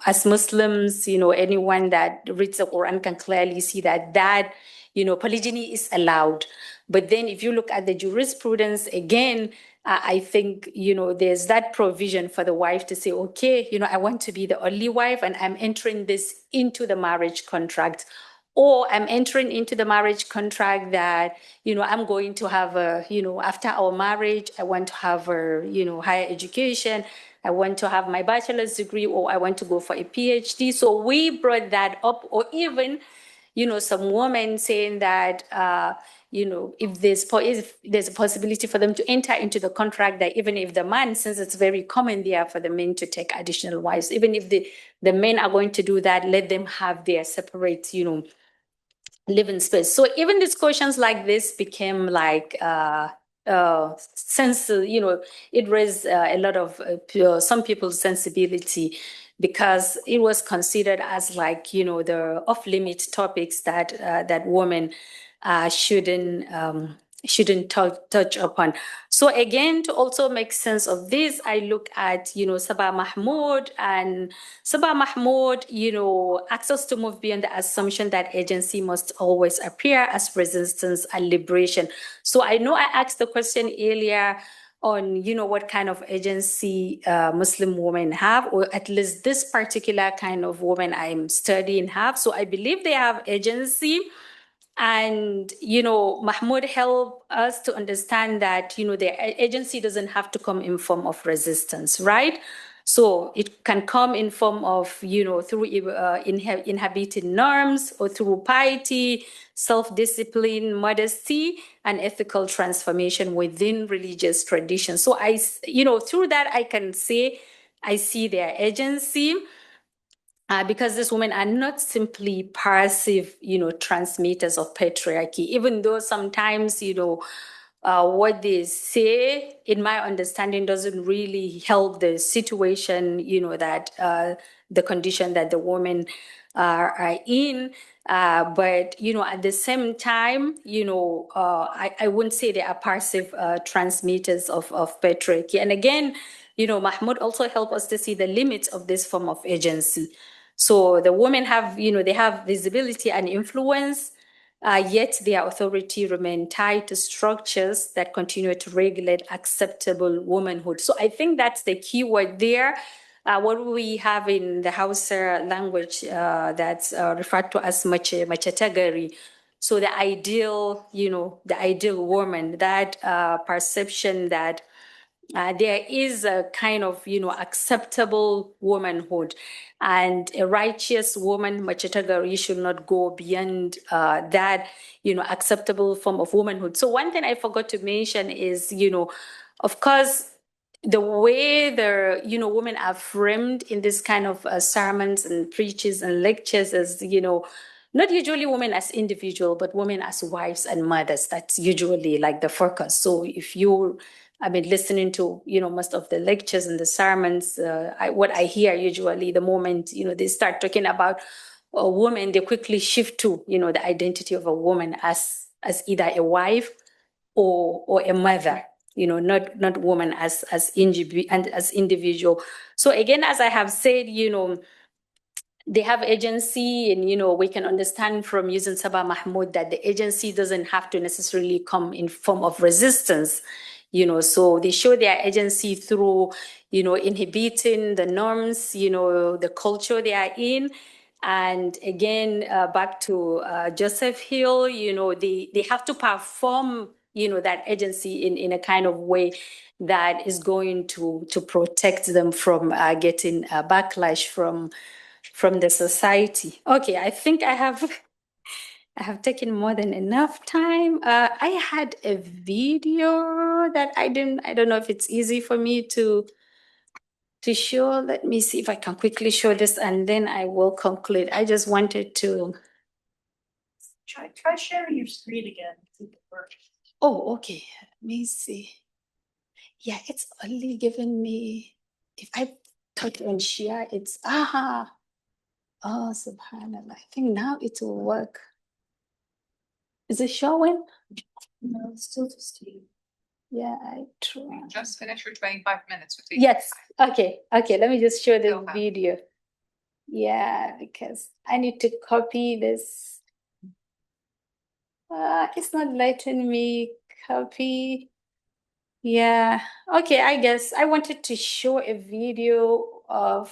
as Muslims, anyone that reads the Quran can clearly see that polygyny is allowed. But then if you look at the jurisprudence again, I think, there's that provision for the wife to say, okay, I want to be the only wife and I'm entering this into the marriage contract. Or I'm entering into the marriage contract that, I'm going to have after our marriage, I want to have a, higher education. I want to have my bachelor's degree, or I want to go for a PhD. So we brought that up, or even, some women saying that, if there's a possibility for them to enter into the contract that even if the man, since it's very common there for the men to take additional wives, even if the men are going to do that, let them have their separate, living space. So even discussions like this became like sense, it raised a lot of some people's sensibility, because it was considered as like, the off-limit topics that that women shouldn't touch upon. So again, to also make sense of this, I look at, Sabah Mahmood, and Sabah Mahmood, asks us to move beyond the assumption that agency must always appear as resistance and liberation. So I know I asked the question earlier on, what kind of agency Muslim women have, or at least this particular kind of woman I'm studying have. So I believe they have agency. And, Mahmoud helped us to understand that, the agency doesn't have to come in form of resistance, right? So it can come in form of, through inhabiting norms, or through piety, self-discipline, modesty, and ethical transformation within religious traditions. So through that, I can say I see their agency. Because these women are not simply passive, transmitters of patriarchy, even though sometimes, what they say, in my understanding, doesn't really help the situation, that the condition that the women are in. But, at the same time, I wouldn't say they are passive transmitters of patriarchy. And again, Mahmoud also helped us to see the limits of this form of agency. So the women have, they have visibility and influence, yet their authority remain tied to structures that continue to regulate acceptable womanhood. So I think that's the key word there. What we have in the Hausa language that's referred to as macetagari. So the ideal, the ideal woman, that perception that there is a kind of, acceptable womanhood, and a righteous woman, macetagari, should not go beyond that, acceptable form of womanhood. So one thing I forgot to mention is, of course, the way the women are framed in this kind of sermons and preaches and lectures as not usually women as individual, but women as wives and mothers. That's usually like the focus. So if you, listening to most of the lectures and the sermons, what I hear usually the moment they start talking about a woman, they quickly shift to the identity of a woman as either a wife or a mother, not woman as individual. So again, as I have said, they have agency, and we can understand from using Sabah Mahmoud that the agency doesn't have to necessarily come in form of resistance. So they show their agency through inhibiting the norms, the culture they are in. And again, back to Joseph Hill, they have to perform that agency in a kind of way that is going to protect them from getting a backlash from the society. Okay, I think I have taken more than enough time. I had a video that I don't know if it's easy for me to show. Let me see if I can quickly show this and then I will conclude. I just wanted to Try sharing your screen again. See if it works. Oh, okay. Let me see. Yeah, it's only given me if I touch on share, it's oh subhanallah. I think now it will work. Is it showing? No, it's still just you. Yeah, I try. Just finish your 25 minutes. Yes. Okay. Let me just show the Okay. video. Yeah, because I need to copy this. It's not letting me copy. Yeah. Okay, I guess I wanted to show a video of,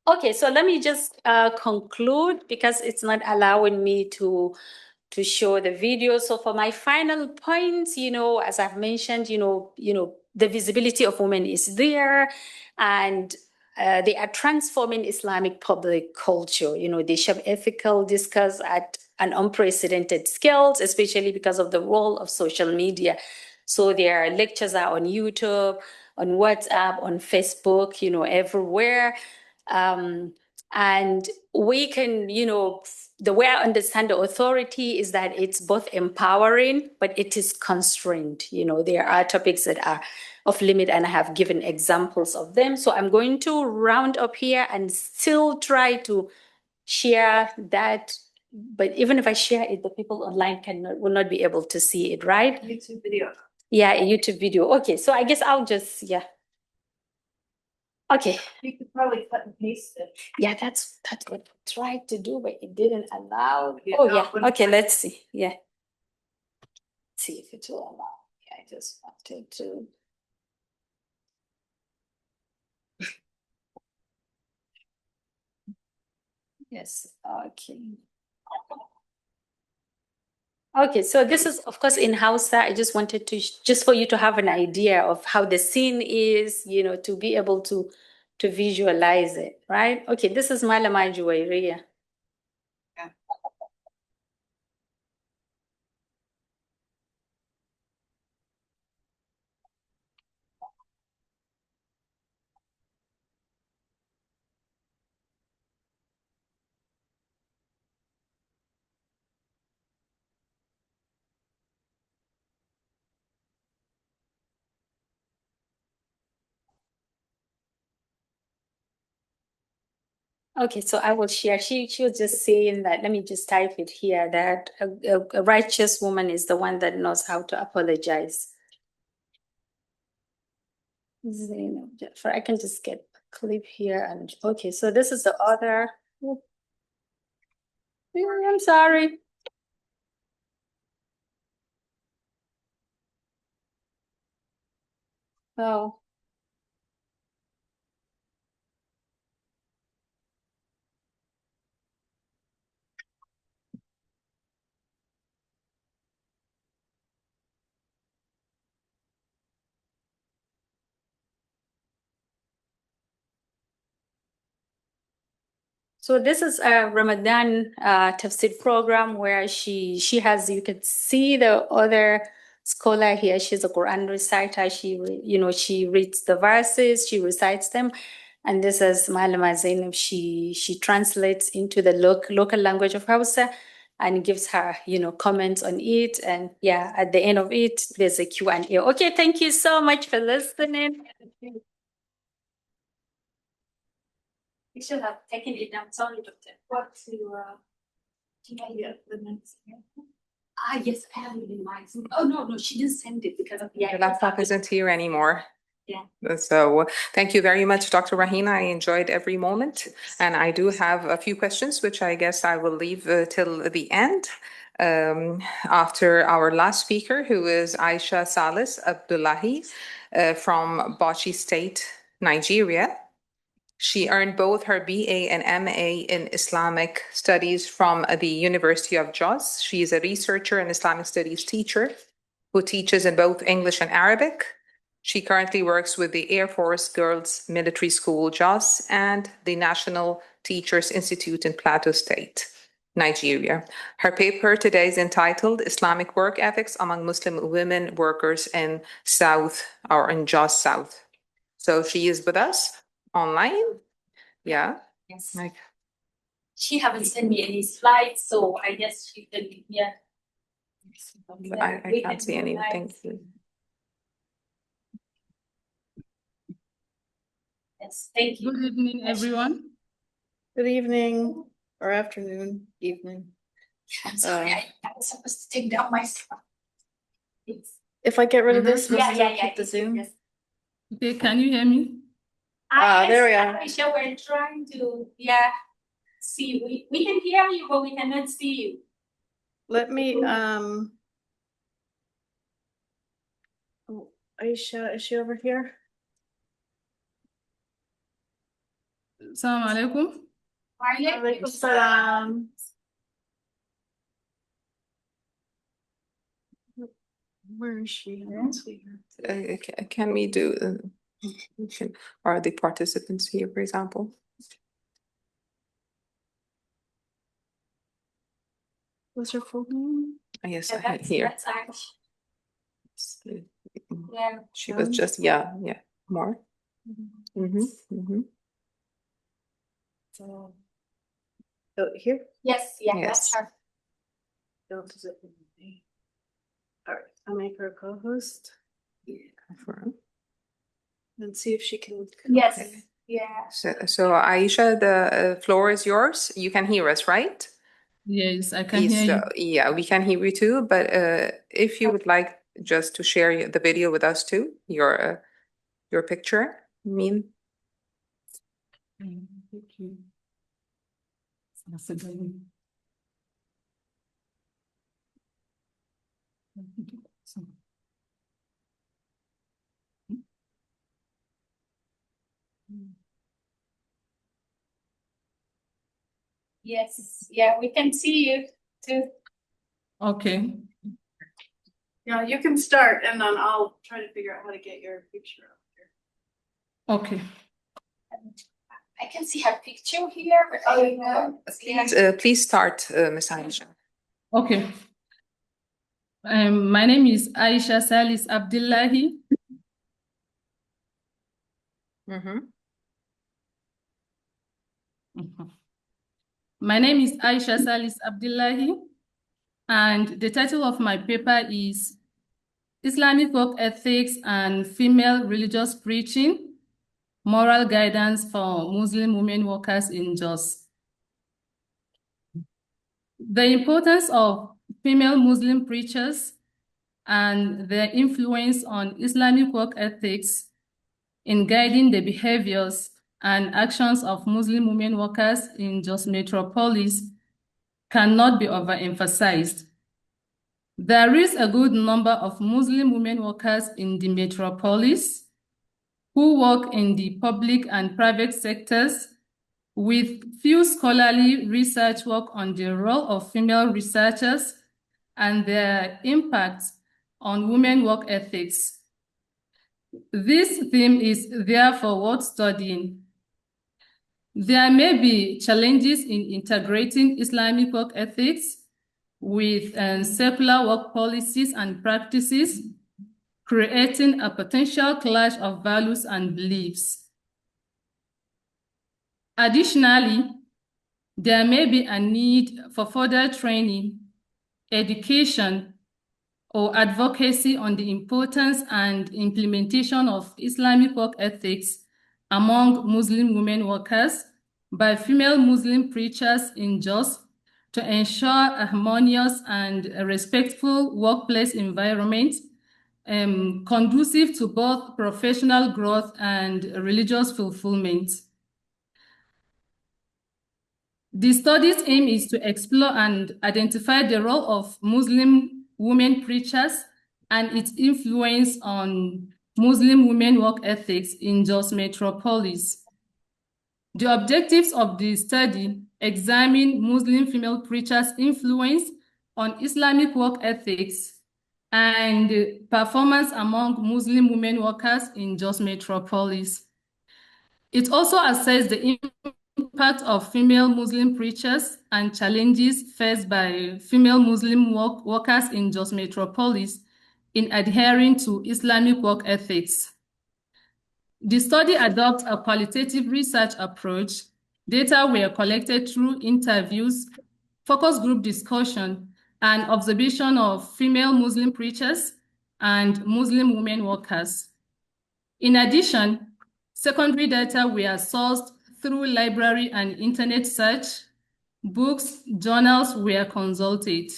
Okay, so let me just conclude because it's not allowing me to show the video. So for my final points, as I've mentioned, the visibility of women is there, and they are transforming Islamic public culture. They shape ethical discourse at an unprecedented scales, especially because of the role of social media. So their lectures are on YouTube, on WhatsApp, on Facebook, everywhere. And we can, the way I understand the authority is that it's both empowering, but it is constrained. There are topics that are of limit, and I have given examples of them. So I'm going to round up here and still try to share that. But even if I share it, the people online will not be able to see it, right? YouTube video. Yeah, a YouTube video. Okay, so I guess I'll just, Okay. You could probably cut and paste it. Yeah, that's what I tried to do, but it didn't allow. Yeah, Oh, no, yeah. when- Okay, let's see. Yeah. See if it will allow. Yeah, I just wanted to. Yes. Okay. Okay, so this is, of course, in Hausa. I just wanted to, just for you to have an idea of how the scene is, to be able to visualize it, right? Okay, this is Malama Juwairia. Okay, so I will share. She was just saying that, let me just type it here, that a righteous woman is the one that knows how to apologize. Zainab Jaffer. I can just get a clip here and okay, so this is the other. I'm sorry. So So this is a Ramadan tafsir program where she has, you can see the other scholar here. She's a Quran reciter. She reads the verses, she recites them. And this is Malama Zainab. She translates into the local language of Hausa and gives her, comments on it. And yeah, at the end of it, there's a Q&A. Okay, thank you so much for listening. You should have taken it down. Sorry, Doctor. What to, the next year? Yes, I have it in mind. Oh, no, she didn't send it because of The laptop isn't here anymore. Yeah. So thank you very much, Dr. Rahina. I enjoyed every moment. And I do have a few questions, which I guess I will leave till the end. After our last speaker, who is Aisha Salis Abdullahi from Bauchi State, Nigeria. She earned both her BA and MA in Islamic Studies from the University of Jos. She is a researcher and Islamic Studies teacher who teaches in both English and Arabic. She currently works with the Air Force Girls Military School, Jos, and the National Teachers Institute in Plateau State, Nigeria. Her paper today is entitled Islamic Work Ethics Among Muslim Women Workers in Jos South. So she is with us online. Yeah. Yes. Like, She haven't sent me any slides, so I guess she can, yeah. I can't see anything. Yes, thank you. Good evening, everyone. Good evening or afternoon, evening. I'm sorry, I was supposed to take down my stuff. If I get rid of this, will Yeah, still yeah. keep the Zoom? Yes. Okay, can you hear me? There we are. Aisha, we're trying to, see. We can hear you, but we cannot see you. Let me, oh, Aisha, is she over here? Assalamu alaikum. Alaikum salam. Where is she? I don't see her. Can we do, are the participants here, for example? What's her full name? Yes, I had here. That's Aisha. Yeah. She was just, more. So, here? Yes, Yes. that's her. Don't does it. All right, I'll make her a co-host Confirm. and see if she can. Yes, Okay. yeah. So Aisha, the floor is yours. You can hear us, right? Yes, I can hear you. Yeah, we can hear you too. But if you would like just to share the video with us too, your picture, Yes, yeah, we can see you too. Okay. Yeah, you can start and then I'll try to figure out how to get your picture up here. Okay. I can see her picture here, but I don't know. please start, Ms. Aisha. Okay. My name is Aisha Salis Abdullahi. My name is Aisha Salis Abdullahi, and the title of my paper is Islamic Work Ethics and Female Religious Preaching, Moral Guidance for Muslim Women Workers in Jos. The importance of female Muslim preachers and their influence on Islamic work ethics in guiding the behaviors and actions of Muslim women workers in Jos Metropolis cannot be overemphasized. There is a good number of Muslim women workers in the metropolis who work in the public and private sectors, with few scholarly research work on the role of female researchers and their impact on women work ethics. This theme is therefore worth studying. There may be challenges in integrating Islamic work ethics with secular work policies and practices, creating a potential clash of values and beliefs. Additionally, there may be a need for further training, education, or advocacy on the importance and implementation of Islamic work ethics among Muslim women workers by female Muslim preachers in Jos to ensure a harmonious and a respectful workplace environment conducive to both professional growth and religious fulfillment. The study's aim is to explore and identify the role of Muslim women preachers and its influence on Muslim women work ethics in Jos Metropolis. The objectives of the study examine Muslim female preachers' influence on Islamic work ethics and performance among Muslim women workers in Jos Metropolis. It also assessed the impact of female Muslim preachers and challenges faced by female Muslim workers in Jos Metropolis in adhering to Islamic work ethics. The study adopts a qualitative research approach. Data were collected through interviews, focus group discussion, and observation of female Muslim preachers and Muslim women workers. In addition, secondary data were sourced through library and internet search. Books, journals were consulted.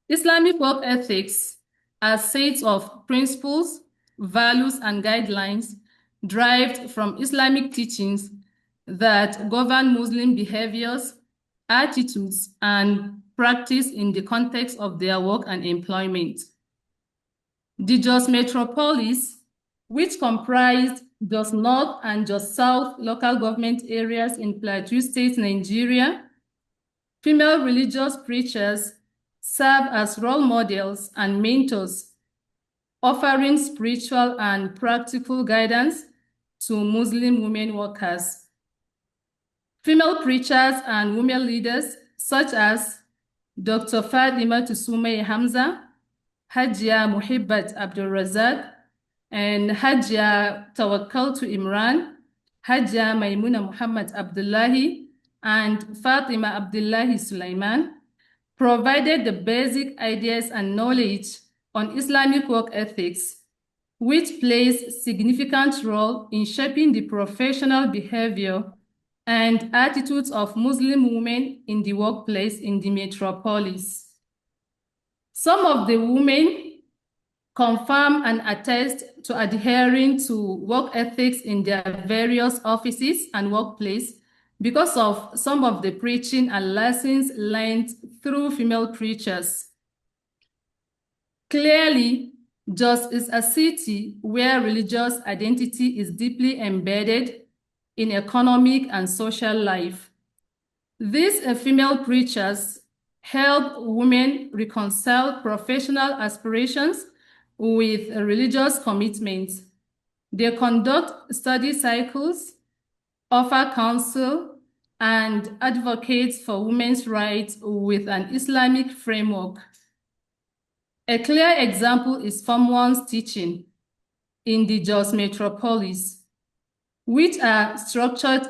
Islamic work ethics are sets of principles, values, and guidelines derived from Islamic teachings that govern Muslim behaviors, attitudes, and practice in the context of their work and employment. The Jos Metropolis, which comprised Jos North and Jos South local government areas in Plateau State, Nigeria, female religious preachers serve as role models and mentors, offering spiritual and practical guidance to Muslim women workers. Female preachers and women leaders such as Dr. Fatima Tusumay Hamza, Hajia Muhibbat Abdulrazak, and Hajia Tawakkal to Imran, Hajia Maimuna Muhammad Abdullahi, and Fatima Abdullahi Sulaiman provided the basic ideas and knowledge on Islamic work ethics, which plays significant role in shaping the professional behavior and attitudes of Muslim women in the workplace in the metropolis. Some of the women confirm and attest to adhering to work ethics in their various offices and workplace because of some of the preaching and lessons learned through female preachers. Clearly, Jos is a city where religious identity is deeply embedded in economic and social life. These female preachers help women reconcile professional aspirations with religious commitments. They conduct study cycles, offer counsel, and advocate for women's rights with an Islamic framework. A clear example is Form 1's teaching in the Jos Metropolis, which are structured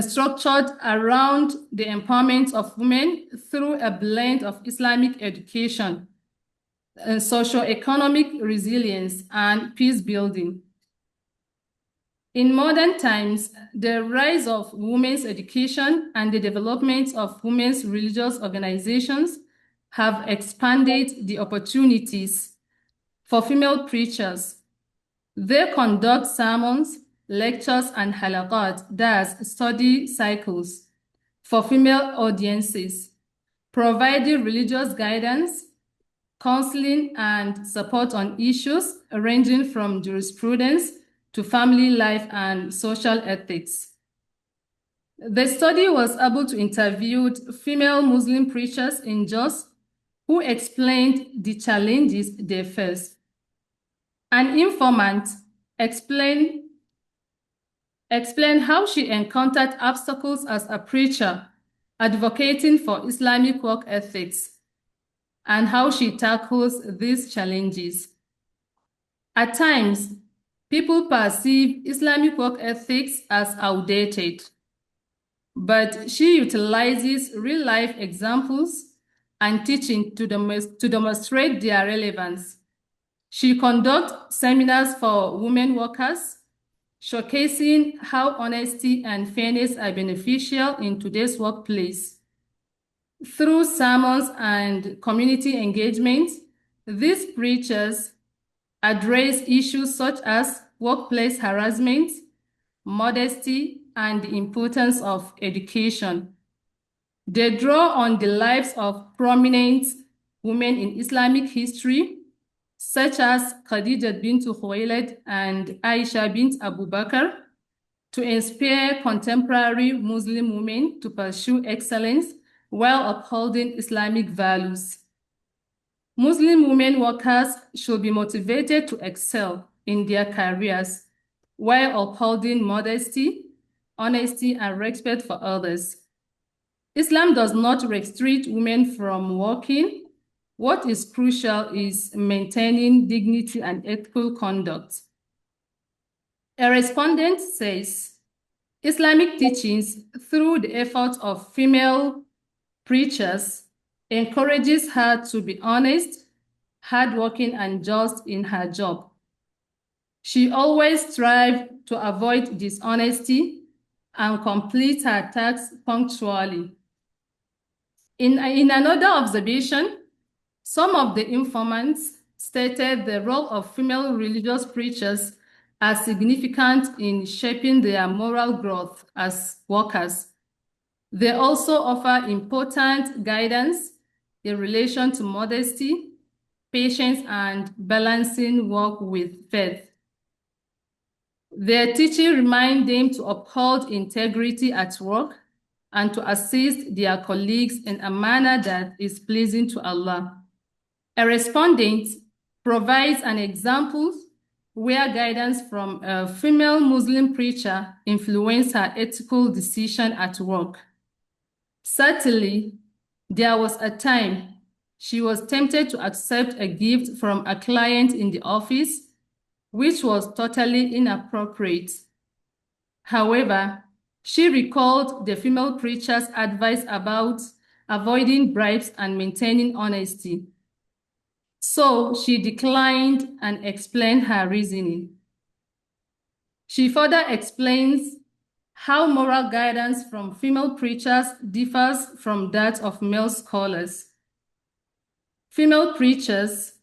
structured around the empowerment of women through a blend of Islamic education, socio-economic resilience, and peace building. In modern times, the rise of women's education and the development of women's religious organizations have expanded the opportunities for female preachers. They conduct sermons, lectures, and halaqat, that's study cycles, for female audiences, providing religious guidance, counseling, and support on issues ranging from jurisprudence to family life and social ethics. The study was able to interview female Muslim preachers in Jos who explained the challenges they face. An informant explained explained how she encountered obstacles as a preacher advocating for Islamic work ethics and how she tackles these challenges. At times, people perceive Islamic work ethics as outdated, but she utilizes real-life examples and teaching to demonstrate their relevance. She conducts seminars for women workers, showcasing how honesty and fairness are beneficial in today's workplace. Through sermons and community engagement, these preachers address issues such as workplace harassment, modesty, and the importance of education. They draw on the lives of prominent women in Islamic history, such as Khadija bint Khuwaylid and Aisha bint Abu Bakr, to inspire contemporary Muslim women to pursue excellence while upholding Islamic values. Muslim women workers should be motivated to excel in their careers while upholding modesty, honesty, and respect for others. Islam does not restrict women from working. What is crucial is maintaining dignity and ethical conduct. A respondent says, Islamic teachings through the efforts of female preachers encourages her to be honest, hardworking, and just in her job. She always strives to avoid dishonesty and complete her tasks punctually. In another observation, some of the informants stated the role of female religious preachers as significant in shaping their moral growth as workers. They also offer important guidance in relation to modesty, patience, and balancing work with faith. Their teaching reminds them to uphold integrity at work and to assist their colleagues in a manner that is pleasing to Allah. A respondent provides an example where guidance from a female Muslim preacher influenced her ethical decision at work. Certainly, there was a time she was tempted to accept a gift from a client in the office, which was totally inappropriate. However, she recalled the female preacher's advice about avoiding bribes and maintaining honesty. So she declined and explained her reasoning. She further explains how moral guidance from female preachers differs from that of male scholars. Female preachers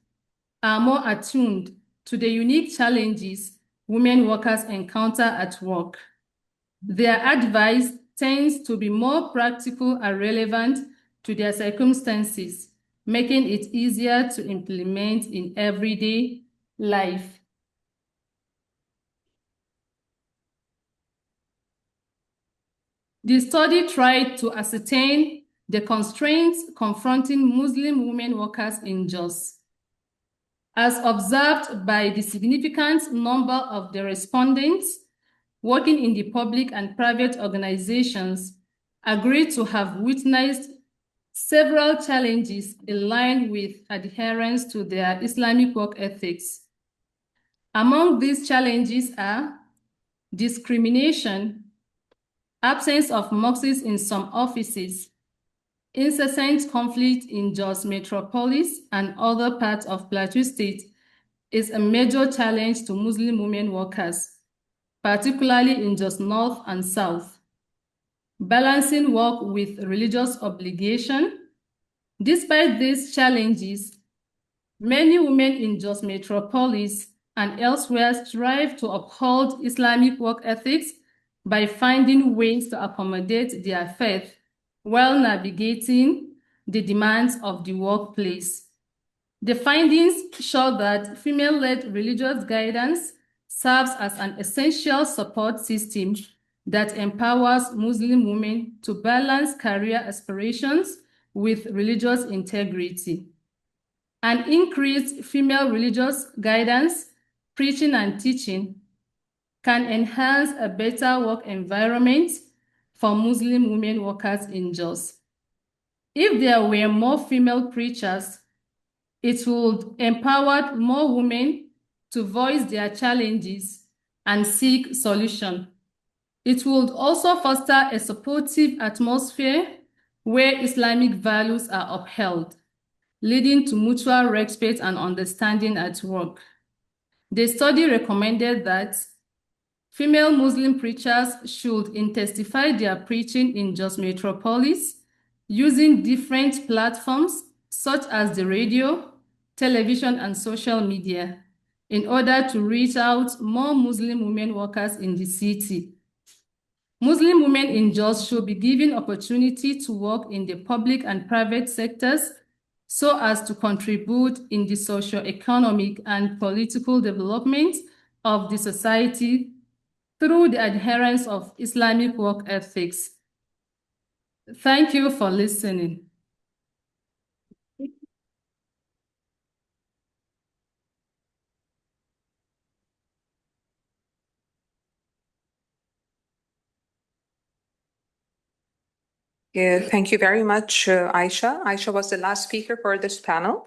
are more attuned to the unique challenges women workers encounter at work. Their advice tends to be more practical and relevant to their circumstances, making it easier to implement in everyday life. The study tried to ascertain the constraints confronting Muslim women workers in Jos. As observed by the significant number of the respondents working in the public and private organizations, agreed to have witnessed several challenges in line with adherence to their Islamic work ethics. Among these challenges are discrimination, absence of mosques in some offices, incessant conflict in Jos Metropolis and other parts of Plateau State is a major challenge to Muslim women workers, particularly in Jos North and South. Balancing work with religious obligation. Despite these challenges, many women in Jos Metropolis and elsewhere strive to uphold Islamic work ethics by finding ways to accommodate their faith while navigating the demands of the workplace. The findings show that female-led religious guidance serves as an essential support system that empowers Muslim women to balance career aspirations with religious integrity. An increased female religious guidance, preaching and teaching, can enhance a better work environment for Muslim women workers in Jos. If there were more female preachers, it would empower more women to voice their challenges and seek solutions. It would also foster a supportive atmosphere where Islamic values are upheld, leading to mutual respect and understanding at work. The study recommended that female Muslim preachers should intensify their preaching in Jos Metropolis using different platforms such as the radio, television, and social media in order to reach out more Muslim women workers in the city. Muslim women in Jos should be given opportunity to work in the public and private sectors so as to contribute in the socio-economic and political development of the society through the adherence of Islamic work ethics. Thank you for listening. Thank you very much, Aisha. Aisha was the last speaker for this panel.